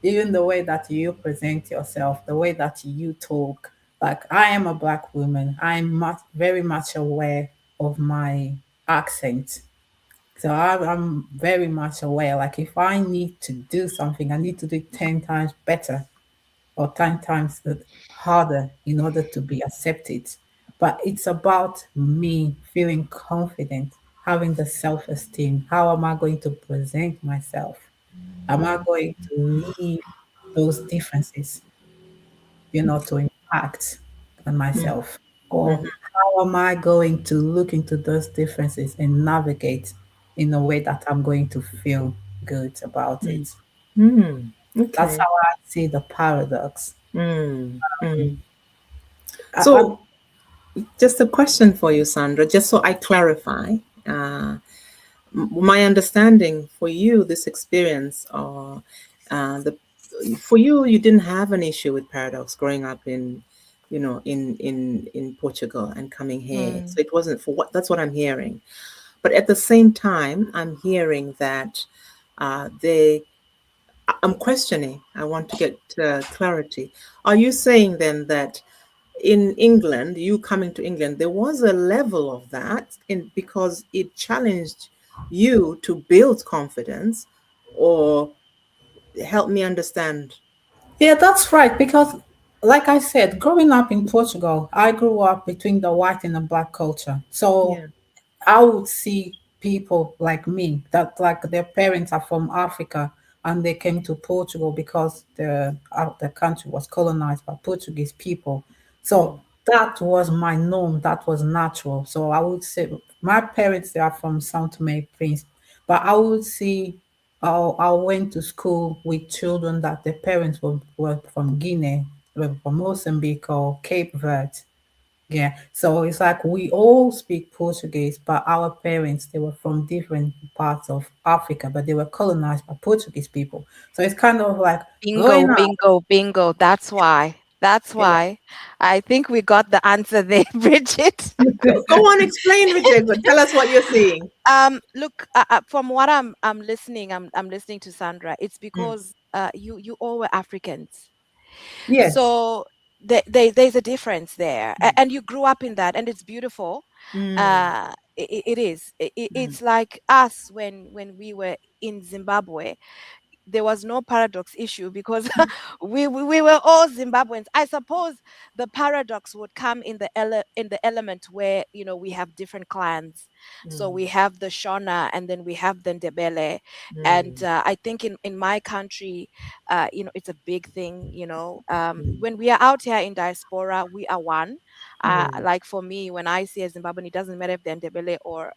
Speaker 5: Even the way that you present yourself, the way that you talk. Like I am a black woman, I'm very much aware of my accent. So I'm very much aware. Like if I need to do something, I need to do it 10 times better or 10 times harder in order to be accepted. But it's about me feeling confident, having the self esteem. How am I going to present myself? Am I going to leave those differences, to impact on myself? Or
Speaker 3: Mhm.
Speaker 5: how am I going to look into those differences and navigate in a way that I'm going to feel good about it?
Speaker 3: Mm.
Speaker 5: That's
Speaker 3: Okay.
Speaker 5: how I see the paradox.
Speaker 3: Mm.
Speaker 5: Mm.
Speaker 3: Mm.
Speaker 5: I,
Speaker 3: So, just a question for you, Sandra, just so I clarify. Uh, my understanding for you, this experience, or the for you, you didn't have an issue with paradox growing up in, in Portugal and coming here.
Speaker 4: Mm.
Speaker 3: So it wasn't for what that's what I'm hearing. But at the same time, I'm hearing that they. I'm questioning. I want to get clarity. Are you saying then that in England, you coming to England, there was a level of that in because it challenged you to build confidence, or help me understand?
Speaker 5: yeah, that's right. Because, like I said, growing up in Portugal, I grew up between the white and the black culture. So
Speaker 3: Yeah.
Speaker 5: I would see people like me that like their parents are from Africa and they came to Portugal because the country was colonized by Portuguese people. So
Speaker 3: Mm,
Speaker 5: that was my norm. That was natural. So I would say my parents they are from Sao Tome and Prince, but I would see. I went to school with children that their parents were from Guinea, were from Mozambique or Cape Verde. Yeah, so it's like we all speak Portuguese, but our parents they were from different parts of Africa, but they were colonized by Portuguese people. So it's kind of like
Speaker 4: Bingo,
Speaker 5: growing up.
Speaker 4: bingo, bingo. That's why. That's
Speaker 5: Yeah,
Speaker 4: why. I think we got the answer there, Bridget.
Speaker 3: go on, explain, Richard. Tell us what you're seeing.
Speaker 4: Look, from what I'm listening, I'm listening to Sandra. It's
Speaker 3: Mm,
Speaker 4: because you all were Africans,
Speaker 5: yes,
Speaker 4: so there's a difference there, and you grew up in that, and it's beautiful.
Speaker 3: mm,
Speaker 4: It is.
Speaker 3: mm,
Speaker 4: It's like us when we were in Zimbabwe. There was no paradox issue because we were all Zimbabweans. I suppose the paradox would come in in the element where we have different clans. So
Speaker 3: mm,
Speaker 4: we have the Shona and then we have the Ndebele, and
Speaker 3: mm,
Speaker 4: I think in my country, it's a big thing. When we are out here in diaspora, we are one.
Speaker 3: mm,
Speaker 4: Like for me, when I see a Zimbabwean, it doesn't matter if they're Ndebele or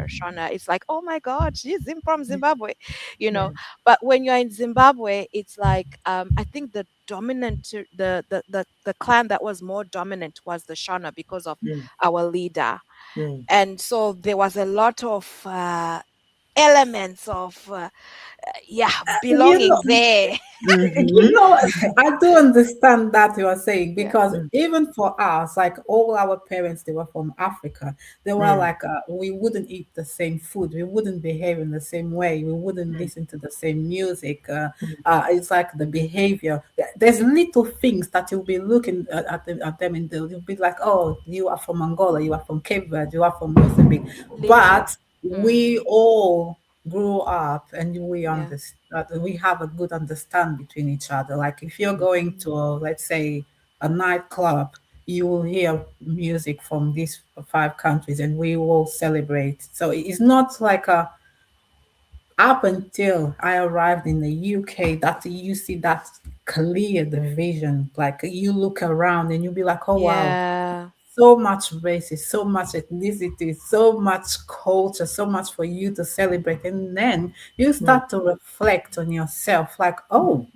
Speaker 4: Shona. It's like, oh my God, she's from Zimbabwe, you know
Speaker 3: mm,
Speaker 4: but when you're in Zimbabwe, it's like I think the dominant the clan that was more dominant was the Shona because of
Speaker 3: mm,
Speaker 4: our leader,
Speaker 3: mm.
Speaker 4: and so there was a lot of elements of
Speaker 5: you know,
Speaker 4: belonging there.
Speaker 5: you
Speaker 3: Mhm.
Speaker 5: know, I do understand that you are saying
Speaker 4: Yeah.
Speaker 5: because
Speaker 3: Mm,
Speaker 5: even for us, like all our parents, they were from Africa. They were
Speaker 3: mm,
Speaker 5: like, we wouldn't eat the same food, we wouldn't behave in the same way, we wouldn't
Speaker 3: mm,
Speaker 5: listen to the same music.
Speaker 3: mm,
Speaker 5: It's like the behavior. There's little things that you'll be looking at them and you'll be like, oh, you are from Angola, you are from Cape Verde, you are from Mozambique,
Speaker 4: Little.
Speaker 5: but we
Speaker 4: Mm,
Speaker 5: all grew up and
Speaker 4: Yeah.
Speaker 5: we have a good understand between each other. Like if you're going to, let's say, a nightclub, you will hear music from these five countries, and we will celebrate. So it's not like a up until I arrived in the UK that you see that clear division. Like you look around and you'll be like, oh wow,
Speaker 4: Yeah.
Speaker 5: so much races, so much ethnicity, so much culture, so much for you to celebrate. And then you
Speaker 3: Mm,
Speaker 5: start to reflect on yourself like, oh,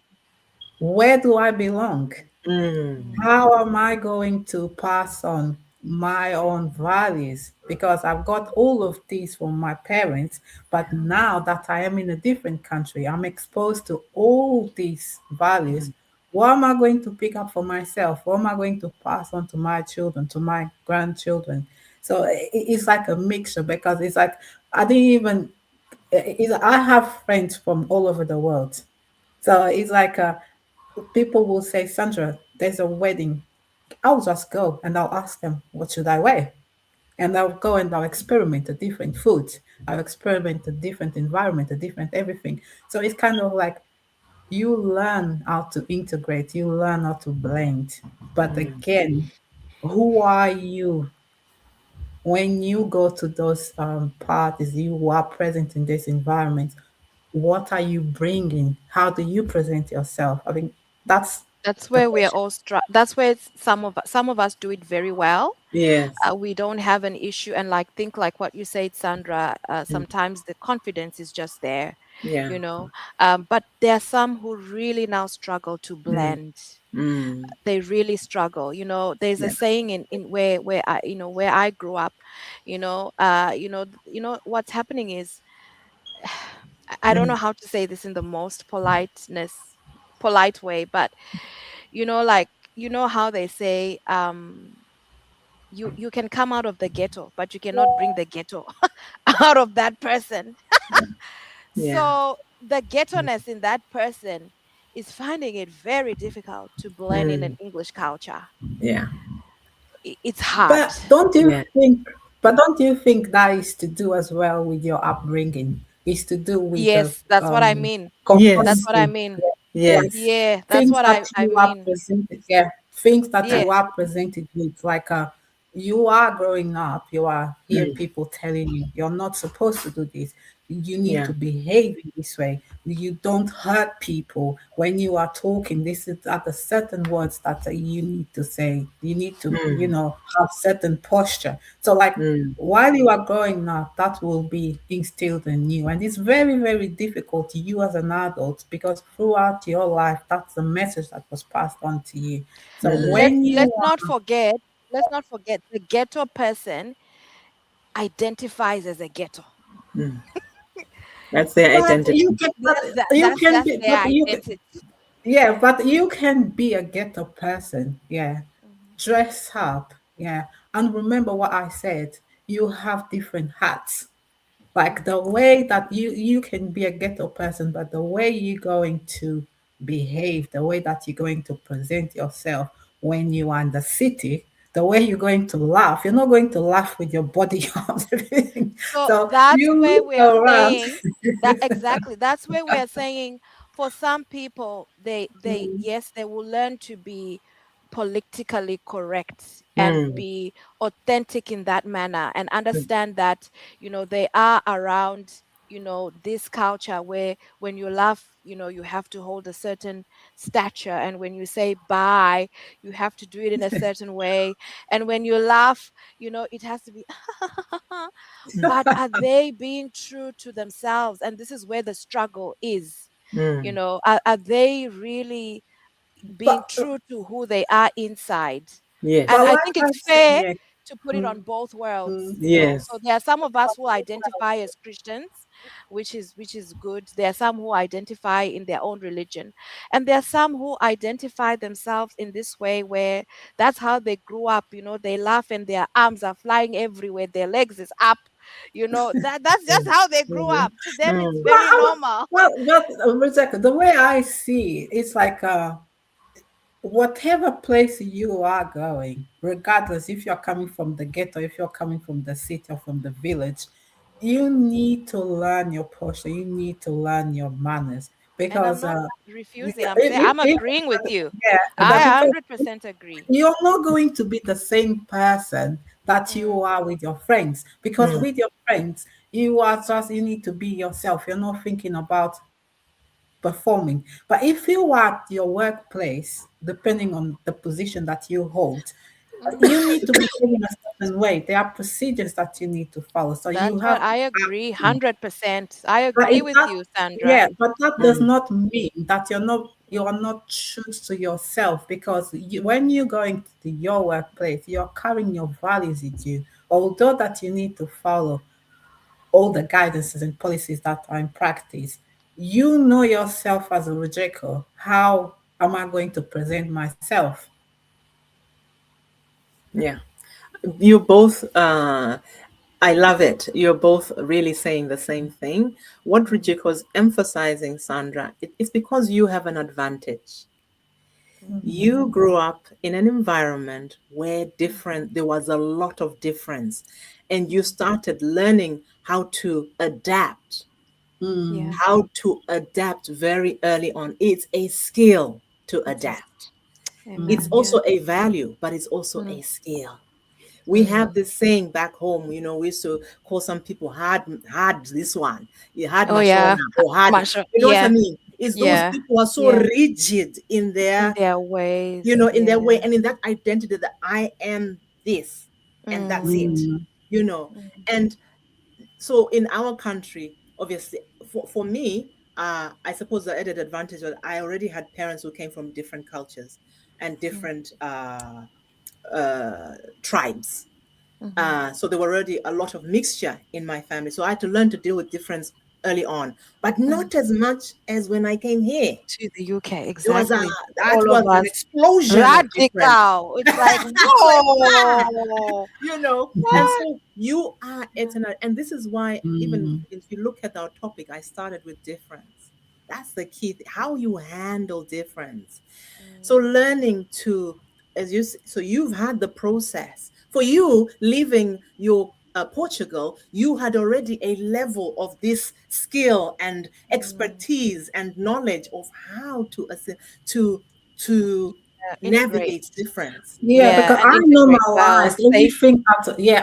Speaker 5: where do I belong?
Speaker 3: mm,
Speaker 5: How am I going to pass on my own values? Because I've got all of these from my parents, but now that I am in a different country, I'm exposed to all these values.
Speaker 3: mm,
Speaker 5: What am I going to pick up for myself? What am I going to pass on to my children, to my grandchildren? So it's like a mixture because it's like I didn't even. I have friends from all over the world, so it's like people will say, Sandra, there's a wedding. I'll just go and I'll ask them, what should I wear? And I'll go and I'll experiment a different food. I'll experiment a different environment, a different everything. So it's kind of like you learn how to integrate, you learn how to blend. But
Speaker 3: mm.
Speaker 5: again, who are you when you go to those parties, you are present in this environment? What are you bringing? How do you present yourself? I think that's
Speaker 4: That's
Speaker 5: the
Speaker 4: where we are
Speaker 5: question.
Speaker 4: all that's where some of us do it very well.
Speaker 3: Yes.
Speaker 4: We don't have an issue, and like think like what you said, Sandra.
Speaker 3: Mm,
Speaker 4: Sometimes the confidence is just there,
Speaker 3: yeah.
Speaker 4: you know. But there are some who really now struggle to
Speaker 3: Mm,
Speaker 4: blend.
Speaker 3: mm,
Speaker 4: They really struggle. There's a
Speaker 3: yeah.
Speaker 4: saying in where I grew up. What's happening is I don't know
Speaker 3: Mm,
Speaker 4: how to say this in the most polite way, but like how they say you can come out of the ghetto, but you cannot bring the ghetto out of that person.
Speaker 3: yeah.
Speaker 4: So the
Speaker 3: Mm,
Speaker 4: ghetto-ness in that person is finding it very difficult to blend in an
Speaker 3: mm,
Speaker 4: English culture.
Speaker 3: yeah.
Speaker 4: It's hard.
Speaker 5: But don't you
Speaker 3: Yeah.
Speaker 5: think? But don't you think that is to do as well with your upbringing? Is to do with the
Speaker 4: Yes, that's what I mean. That's
Speaker 3: Yes.
Speaker 4: what I
Speaker 5: conformity.
Speaker 4: mean.
Speaker 5: Yeah,
Speaker 3: Yes.
Speaker 4: Yeah, that's
Speaker 5: things
Speaker 4: what
Speaker 5: that
Speaker 4: I
Speaker 5: you are
Speaker 4: mean.
Speaker 5: presented, yeah, things that
Speaker 4: Yeah.
Speaker 5: you are presented with, like you are growing up, you are hear
Speaker 3: Mm,
Speaker 5: people telling you you're not supposed to do this, you need
Speaker 3: yeah.
Speaker 5: to behave in this way, you don't hurt people when you are talking, this is at the certain words that you need to say, you need to,
Speaker 3: Mm,
Speaker 5: have certain posture. So like
Speaker 3: mm,
Speaker 5: while you are growing up, that will be instilled in you. And it's very, very difficult to you as an adult because throughout your life, that's the message that was passed on to you. So
Speaker 3: mm,
Speaker 4: Let's
Speaker 5: when
Speaker 4: let's
Speaker 5: you
Speaker 4: not forget, the ghetto person identifies as a ghetto.
Speaker 3: mm. That's their
Speaker 5: but
Speaker 3: identity.
Speaker 5: you can
Speaker 4: That's
Speaker 5: be,
Speaker 4: their identity.
Speaker 5: yeah, but you can be a ghetto person, yeah.
Speaker 4: Mhm.
Speaker 5: Dress up, yeah. And remember what I said, you have different hats. Like the way that you can be a ghetto person, but the way you're going to behave, the way that you're going to present yourself when you are in the city, the way you're going to laugh, you're not going to laugh with your body on everything.
Speaker 4: So
Speaker 5: So
Speaker 4: that's
Speaker 5: you
Speaker 4: where
Speaker 5: look
Speaker 4: we are
Speaker 5: around.
Speaker 4: saying that exactly. That's where we are saying for some people, they
Speaker 5: Mm,
Speaker 4: yes, they will learn to be politically correct and
Speaker 3: Mm,
Speaker 4: be authentic in that manner and
Speaker 3: mm,
Speaker 4: understand that, they are around, this culture where when you laugh, you have to hold a certain stature, and when you say bye, you have to do it in a certain way, and when you laugh, it has to be but are they being true to themselves? And this is where the struggle is.
Speaker 3: mm,
Speaker 4: Are they really being
Speaker 5: but
Speaker 4: true to who they are inside? And
Speaker 5: but
Speaker 3: yes.
Speaker 4: I
Speaker 5: like
Speaker 4: think
Speaker 5: I
Speaker 4: it's
Speaker 5: said,
Speaker 4: fair
Speaker 5: yeah.
Speaker 4: to put it on
Speaker 5: Mm,
Speaker 4: both worlds.
Speaker 5: mm.
Speaker 4: So
Speaker 3: Yes.
Speaker 4: there are some of us who identify as Christians, which is good. There are some who identify in their own religion, and there are some who identify themselves in this way where that's how they grew up. They laugh and their arms are flying everywhere, their legs is up. That's just
Speaker 3: Mm,
Speaker 4: how they grew
Speaker 3: mm,
Speaker 4: up. To them, it's
Speaker 3: mm,
Speaker 5: Well,
Speaker 4: very normal.
Speaker 5: Rebecca, the way I see it, it's like whatever place you are going, regardless if you're coming from the ghetto, if you're coming from the city or from the village, you need to learn your posture. You need to learn your manners
Speaker 4: And I'm
Speaker 5: because
Speaker 4: not
Speaker 5: yeah,
Speaker 4: refusing. I'm saying I'm agreeing with you.
Speaker 5: yeah,
Speaker 4: I
Speaker 5: that because
Speaker 4: 100% agree.
Speaker 5: you're not going to be the same person that
Speaker 4: Mm,
Speaker 5: you are with your friends, because
Speaker 3: Mm.
Speaker 5: with your friends you need to be yourself. You're not thinking about performing. But if you are at your workplace, depending on the position that you hold, you need to behave in a certain way. There are procedures that you need to follow. So you
Speaker 4: that's what
Speaker 5: have to
Speaker 4: I
Speaker 5: act
Speaker 4: agree.
Speaker 5: in.
Speaker 4: 100%. I
Speaker 5: But
Speaker 4: agree
Speaker 5: it
Speaker 4: with
Speaker 5: does,
Speaker 4: you, Sandra.
Speaker 5: yeah, but that does
Speaker 3: Mm.
Speaker 5: not mean that you are not true to yourself, because when you go into your workplace, you're carrying your values with you. Although that you need to follow all the guidances and policies that are in practice, you know yourself as a Rojeko. How am I going to present myself?
Speaker 3: Yeah. You both, I love it. You're both really saying the same thing. What
Speaker 4: Mm,
Speaker 3: Rijik was emphasizing, Sandra, it's because you have an advantage.
Speaker 4: mm,
Speaker 3: You grew up in an environment where there was a lot of difference, and you started learning
Speaker 4: yeah.
Speaker 5: Mm,
Speaker 3: how to adapt very early on. It's a skill to
Speaker 4: It is.
Speaker 3: adapt. It's
Speaker 4: Amen.
Speaker 5: mm,
Speaker 3: also
Speaker 4: Yeah.
Speaker 3: a value, but it's also
Speaker 4: Mm,
Speaker 3: a skill. We have
Speaker 4: mm.
Speaker 3: this saying back home, we used to call some people hard this one, you hard
Speaker 4: Oh, yeah.
Speaker 3: mashona or hard,
Speaker 4: Masha.
Speaker 3: you know what I
Speaker 4: Yeah.
Speaker 3: mean? Is those
Speaker 4: Yeah.
Speaker 3: people are so
Speaker 4: Yeah.
Speaker 3: rigid in
Speaker 4: In
Speaker 3: their,
Speaker 4: their ways.
Speaker 3: in their way
Speaker 4: Yeah.
Speaker 3: and in that identity that I am this and that's it,
Speaker 4: Mm,
Speaker 5: mm,
Speaker 3: you know.
Speaker 4: mm,
Speaker 3: And so in our country, obviously, for me, I suppose the added advantage was I already had parents who came from different cultures and
Speaker 4: mm,
Speaker 3: different uh, tribes.
Speaker 4: mhm.
Speaker 3: So there were already a lot of mixture in my family. So I had to learn to deal with difference early on, but
Speaker 4: Mm.
Speaker 3: not as much as when I came here.
Speaker 4: To the UK,
Speaker 3: It was
Speaker 4: exactly.
Speaker 3: that
Speaker 4: All
Speaker 3: was
Speaker 4: of
Speaker 3: an
Speaker 4: us.
Speaker 3: explosion of difference.
Speaker 4: Radical. It's like,
Speaker 3: It's like, ah,
Speaker 4: whoa.
Speaker 3: and
Speaker 4: What?
Speaker 3: so you are
Speaker 4: Yeah.
Speaker 3: eternal. And this is why, even
Speaker 5: mm,
Speaker 3: if you look at our topic, I started with difference. That's the key, how you handle difference. So
Speaker 4: Mm,
Speaker 3: learning to, so you've had the process. For you, leaving your Portugal, you had already a level of this skill and
Speaker 4: mm.
Speaker 3: expertise and knowledge of how to to
Speaker 4: Yeah, integrate.
Speaker 3: navigate difference.
Speaker 5: yeah, because
Speaker 4: Yeah, and
Speaker 5: I
Speaker 4: integrate well,
Speaker 5: normalized
Speaker 4: safely.
Speaker 5: everything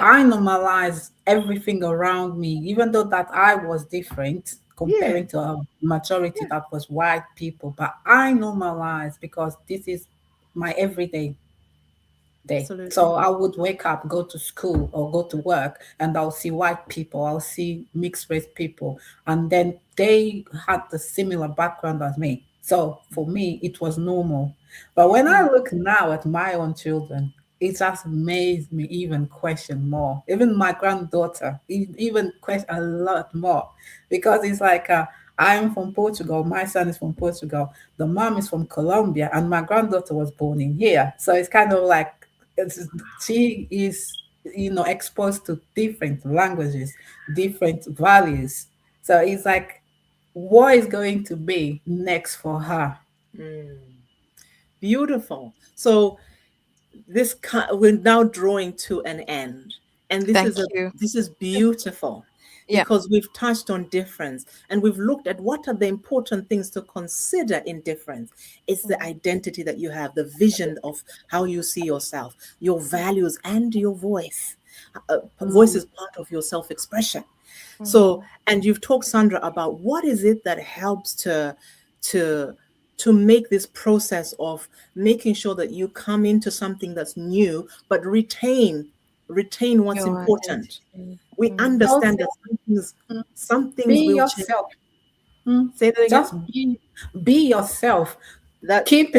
Speaker 5: I normalized everything around me, even though that I was different
Speaker 3: Yeah,
Speaker 5: comparing to a majority
Speaker 3: yeah,
Speaker 5: that was white people, but I normalized because this is my everyday day.
Speaker 3: absolutely.
Speaker 5: So I would wake up, go to school or go to work, and I'll see white people, I'll see mixed race people, and then they had the similar background as me. So for me, it was normal. But when I
Speaker 4: Mm.
Speaker 5: look now at my own children, it just made me even question more. Even my granddaughter, even question a lot more, because it's like I'm from Portugal, my son is from Portugal, the mom is from Colombia, and my granddaughter was born in here. So it's kind of like it's, she is, exposed to different languages, different values. So it's like, what is going to be next for her?
Speaker 3: Mm, beautiful. So we're now drawing to an end, and
Speaker 4: Thank you.
Speaker 3: this is beautiful
Speaker 4: Yeah.
Speaker 3: because we've touched on difference and we've looked at what are the important things to consider in difference. It's the
Speaker 4: Mm,
Speaker 3: identity that you have, the vision of how you see yourself, your values, and your voice. Voice
Speaker 5: Mm,
Speaker 3: is part of your self-expression. So,
Speaker 4: mhm.
Speaker 3: and you've talked, Sandra, about what is it that helps to to make this process of making sure that you come into something that's new, but retain what's
Speaker 4: Your
Speaker 3: important.
Speaker 4: identity.
Speaker 3: We
Speaker 4: Mm.
Speaker 5: I would
Speaker 3: understand
Speaker 5: say,
Speaker 3: that
Speaker 5: mm,
Speaker 3: some things
Speaker 5: be
Speaker 3: will change.
Speaker 5: yourself. Mm,
Speaker 3: Say that again.
Speaker 5: just be yourself.
Speaker 3: And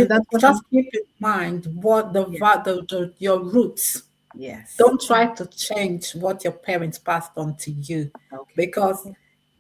Speaker 3: that's what I'm.
Speaker 5: Just keep in mind what
Speaker 3: Yeah.
Speaker 5: your roots.
Speaker 3: Yes.
Speaker 5: Don't try to change what your parents passed on to you,
Speaker 3: Okay.
Speaker 5: because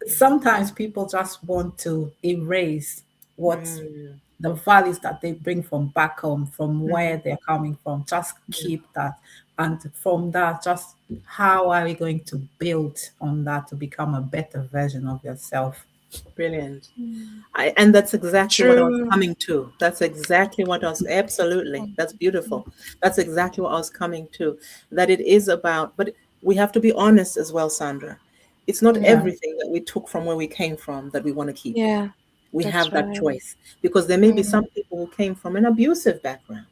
Speaker 5: sometimes people just want to erase what
Speaker 3: Mm,
Speaker 5: the values that they bring from back home, from
Speaker 3: mhm,
Speaker 5: where they're coming from. Just
Speaker 3: mm.
Speaker 5: keep that. And from that, just how are we going to build on that to become a better version of yourself?
Speaker 3: Brilliant.
Speaker 4: Mm.
Speaker 3: And that's exactly what I was
Speaker 4: True.
Speaker 3: coming to. That's exactly what I was, absolutely.
Speaker 4: Mm,
Speaker 3: That's beautiful. That's exactly what I was coming to. That it is about, but we have to be honest as well, Sandra. It's not
Speaker 5: Yeah.
Speaker 3: everything that we took from where we came from that we want to keep.
Speaker 4: Yeah,
Speaker 3: We
Speaker 4: that's
Speaker 3: have that
Speaker 4: right.
Speaker 3: choice because there may be
Speaker 4: Mm.
Speaker 3: some people who came from an abusive background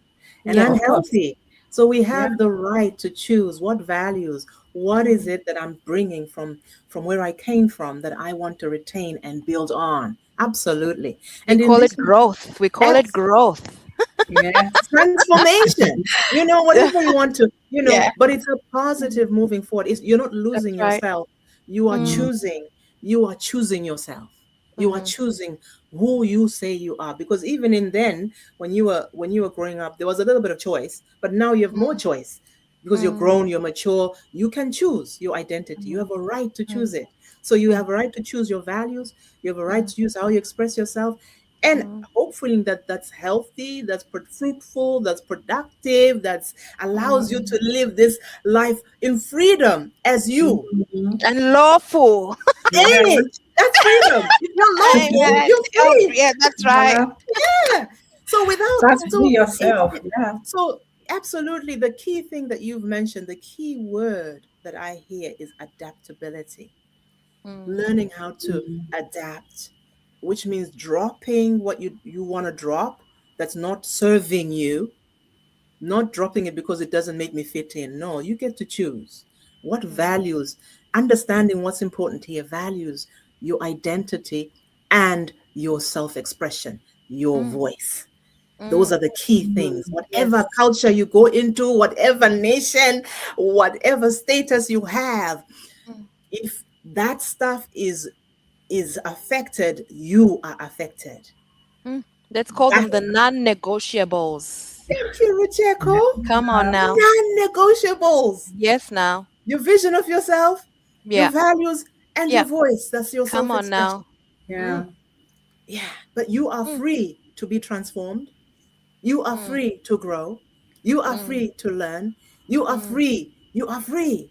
Speaker 3: and
Speaker 4: Yeah.
Speaker 5: Of course.
Speaker 3: unhealthy. So we
Speaker 5: Yeah.
Speaker 3: have the right to choose what values, what is
Speaker 4: Mm.
Speaker 3: it that I'm bringing from where I came from that I want to retain and build on. Absolutely.
Speaker 4: We
Speaker 3: And in
Speaker 4: call
Speaker 3: this,
Speaker 4: it growth. We call it growth.
Speaker 5: Yeah.
Speaker 3: transformation, whatever you want to,
Speaker 4: Yeah,
Speaker 3: but it's a positive moving forward. You're not
Speaker 4: that's
Speaker 3: losing
Speaker 4: right.
Speaker 3: yourself. You are
Speaker 4: Mm.
Speaker 3: choosing. You are choosing yourself. You are
Speaker 4: Mm.
Speaker 3: choosing who you say you are. Because even in then, when you were growing up, there was a little bit of choice, but now you have more choice because you're
Speaker 4: Mm.
Speaker 3: grown, you're mature. You can choose your identity. You
Speaker 4: Mm.
Speaker 3: have a right to
Speaker 4: Mm.
Speaker 3: choose it. So you
Speaker 4: Mm.
Speaker 3: have a right to choose your values. You have a right
Speaker 4: Mm.
Speaker 3: to choose how you express yourself, and
Speaker 4: Mm.
Speaker 3: hopefully that's healthy, that's fruitful, that's productive, that's allows you to
Speaker 4: Mm.
Speaker 3: live this life in freedom as you.
Speaker 5: Mhm.
Speaker 4: And lawful.
Speaker 5: Yeah.
Speaker 3: Hey, that's freedom. If you're lawful,
Speaker 4: Amen.
Speaker 3: you're
Speaker 4: Oh,
Speaker 3: free.
Speaker 4: yeah, that's right.
Speaker 5: Yeah.
Speaker 3: Yeah. So without,
Speaker 5: Just be
Speaker 3: so it's,
Speaker 5: yourself. Yeah.
Speaker 3: so absolutely the key thing that you've mentioned, the key word that I hear is adaptability.
Speaker 4: Mm.
Speaker 3: Learning how to
Speaker 5: Mm.
Speaker 3: adapt, which means dropping what you want to drop that's not serving you, not dropping it because it doesn't make me fit in. No, you get to choose what
Speaker 4: Mm.
Speaker 3: values, understanding what's important here, values, your identity, and your self expression, your
Speaker 4: Mm.
Speaker 3: voice. Those
Speaker 4: Mm.
Speaker 3: are the key things.
Speaker 5: Mm.
Speaker 3: Whatever
Speaker 5: Yes.
Speaker 3: culture you go into, whatever nation, whatever status you have,
Speaker 4: Mm.
Speaker 3: if that stuff is affected, you are affected.
Speaker 4: Mm. Let's call them
Speaker 3: That's,
Speaker 4: the non-negotiables.
Speaker 3: thank you, Richeko.
Speaker 4: Come on now.
Speaker 3: Non-negotiables.
Speaker 4: Yes, now.
Speaker 3: Your vision of yourself, your
Speaker 4: Yeah.
Speaker 3: values, and your
Speaker 4: Yeah.
Speaker 3: voice. That's your
Speaker 4: Come on
Speaker 3: self-expression.
Speaker 4: now.
Speaker 5: Yeah.
Speaker 4: Mm.
Speaker 3: Yeah. But you are
Speaker 4: Mm.
Speaker 3: free to be transformed. You are
Speaker 4: Mm.
Speaker 3: free to grow. You are
Speaker 4: Mm.
Speaker 3: free to learn. You are
Speaker 4: Mm.
Speaker 3: free. You are free.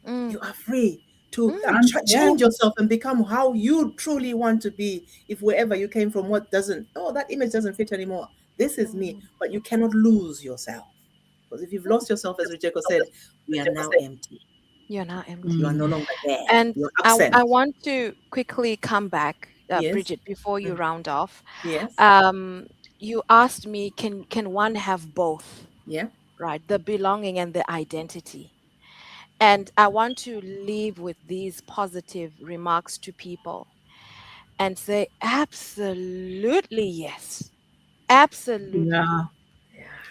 Speaker 4: Mm.
Speaker 3: You are free to
Speaker 4: Mm.
Speaker 5: And yeah.
Speaker 3: change yourself and become how you truly want to be. If wherever you came from, what doesn't, oh, that image doesn't fit anymore. This is me.
Speaker 4: Mm.
Speaker 3: But you cannot lose yourself. Because if you've lost yourself, as Rijeko said, we are now empty.
Speaker 4: You're not empty.
Speaker 3: You are
Speaker 5: Mm.
Speaker 3: no longer there.
Speaker 4: And
Speaker 3: You're
Speaker 4: I
Speaker 3: absent.
Speaker 4: want to quickly come back,
Speaker 3: Yes.
Speaker 4: Bridget, before you
Speaker 3: Mm.
Speaker 4: round off.
Speaker 3: Yes.
Speaker 4: Um, you asked me, can one have both,
Speaker 3: Yeah.
Speaker 4: right? The belonging and the identity. And I want to leave with these positive remarks to people and say, absolutely yes. Absolutely.
Speaker 5: Yeah.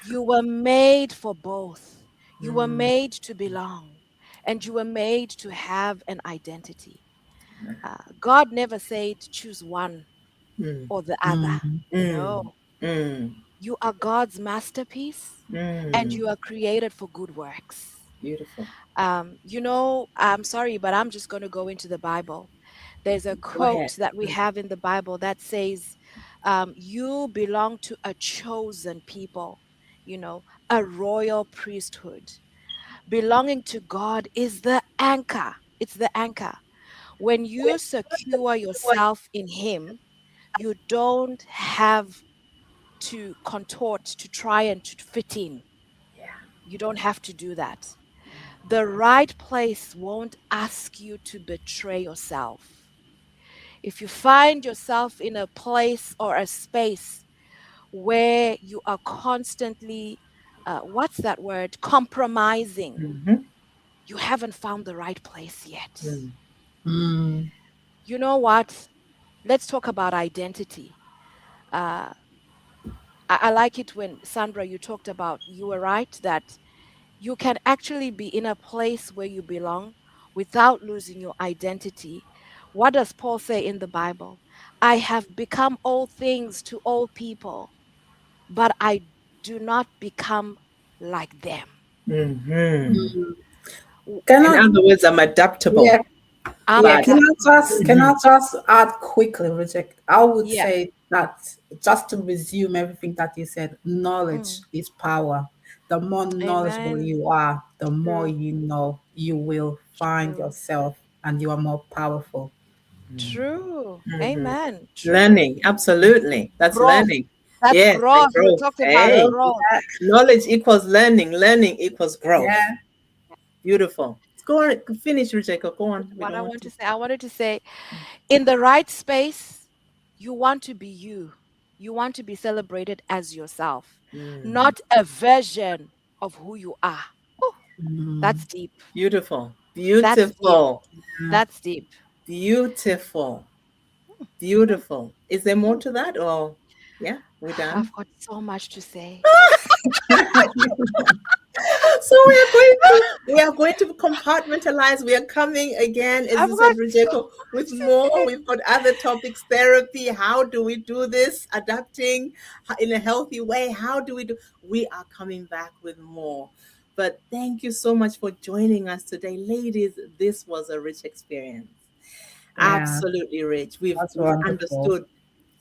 Speaker 4: You were made for both. You were
Speaker 3: Mm.
Speaker 4: made to belong, and you were made to have an identity. God never said choose one
Speaker 3: Mm.
Speaker 4: or the other.
Speaker 5: Mm.
Speaker 4: No,
Speaker 3: Mm. Mm.
Speaker 4: you are God's masterpiece and
Speaker 3: Mm.
Speaker 4: you are created for good works.
Speaker 3: Beautiful.
Speaker 4: I'm sorry, but I'm just going to go into the Bible. There's a
Speaker 3: Go ahead.
Speaker 4: quote that we have in the Bible that says, you belong to a chosen people, a royal priesthood. Belonging to God is the anchor. It's the anchor. When you secure yourself in Him, you don't have to contort to try and to fit in. You don't have to do that. The right place won't ask you to betray yourself. If you find yourself in a place or a space where you are constantly, what's that word, compromising,
Speaker 3: Mm-hmm.
Speaker 4: you haven't found the right place yet.
Speaker 3: Mm.
Speaker 5: Mm.
Speaker 4: You know what? Let's talk about identity. Uh, I like it when Sandra, you talked about, you were right that you can actually be in a place where you belong without losing your identity. What does Paul say in the Bible? I have become all things to all people, but I do not become like them.
Speaker 3: Mm-hmm.
Speaker 5: Mm.
Speaker 4: W-
Speaker 5: Can
Speaker 3: In
Speaker 5: I?
Speaker 3: other words, I'm adaptable.
Speaker 5: Yeah.
Speaker 4: I'm
Speaker 5: Yeah,
Speaker 3: But
Speaker 4: adaptable.
Speaker 5: can
Speaker 3: Mhm.
Speaker 5: I just add quickly, Reject? I would
Speaker 4: Yeah.
Speaker 5: say that just to resume everything that you said, knowledge
Speaker 4: Mm.
Speaker 5: is power. The more knowledgeable
Speaker 4: Amen.
Speaker 5: you are, the more
Speaker 4: True.
Speaker 5: you know, you will find
Speaker 4: True.
Speaker 5: yourself and you are more powerful.
Speaker 4: True.
Speaker 3: Mhm.
Speaker 4: Amen. True.
Speaker 3: Learning, absolutely. That's
Speaker 4: Growth.
Speaker 3: learning.
Speaker 4: That's
Speaker 3: Yes, and
Speaker 4: growth. We
Speaker 3: growth.
Speaker 4: talked about
Speaker 3: Hey,
Speaker 5: Well,
Speaker 4: growth.
Speaker 3: knowledge equals learning, learning equals growth.
Speaker 5: yeah,
Speaker 3: Beautiful. Go on, finish, Rijeko. Go on. We
Speaker 4: What
Speaker 3: don't
Speaker 4: I
Speaker 3: want
Speaker 4: want
Speaker 3: to.
Speaker 4: to say, I wanted to say, in the right space, you want to be you. You want to be celebrated as yourself,
Speaker 3: Mm.
Speaker 4: not a version of who you are. Oh,
Speaker 5: Mm.
Speaker 4: that's deep.
Speaker 3: Beautiful.
Speaker 4: That's deep.
Speaker 3: Beautiful.
Speaker 5: Yeah.
Speaker 4: That's deep.
Speaker 3: Beautiful. Beautiful. Is there more
Speaker 4: Mm.
Speaker 3: to that, or yeah, we're done?
Speaker 4: I've got so much to say.
Speaker 3: So we are going to compartmentalize. We are coming again, as
Speaker 4: I've
Speaker 3: you said,
Speaker 4: got so
Speaker 3: Rejeko, with
Speaker 4: much to
Speaker 3: more.
Speaker 4: say.
Speaker 3: We've got other topics, therapy. How do we do this? Adapting in a healthy way. How do we do? We are coming back with more. But thank you so much for joining us today, ladies. This was a rich experience.
Speaker 5: Yeah,
Speaker 3: Absolutely rich.
Speaker 5: that's
Speaker 3: We've
Speaker 5: wonderful.
Speaker 3: understood.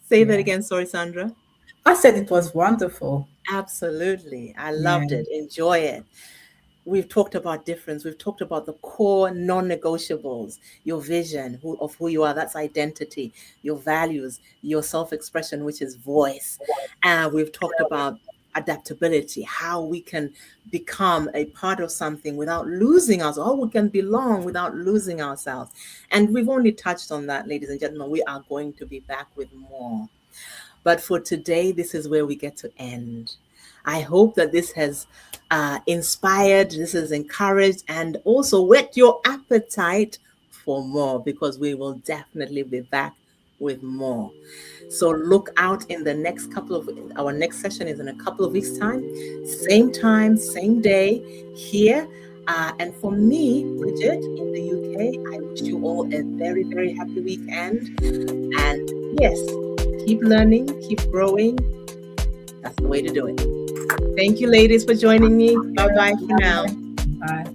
Speaker 3: Say that
Speaker 5: Yeah.
Speaker 3: again. Sorry, Sandra.
Speaker 5: I said it was wonderful.
Speaker 3: Absolutely. I
Speaker 5: Yeah.
Speaker 3: loved it. Enjoy it. We've talked about difference. We've talked about the core non-negotiables, your vision of who you are. That's identity, your values, your self-expression, which is voice. And we've talked about adaptability, how we can become a part of something without losing ourselves, how we can belong without losing ourselves. And we've only touched on that, ladies and gentlemen. We are going to be back with more. But for today, this is where we get to end. I hope that this has inspired, this has encouraged, and also whet your appetite for more, because we will definitely be back with more. So look out in the next couple of, our next session is in a couple of weeks' time, same day here. And for me, Bridget, in the UK, I wish you all a very, very happy weekend. And yes, keep learning, keep growing. That's the way to do it. Thank you, ladies, for joining me. Bye bye for now.
Speaker 5: Bye.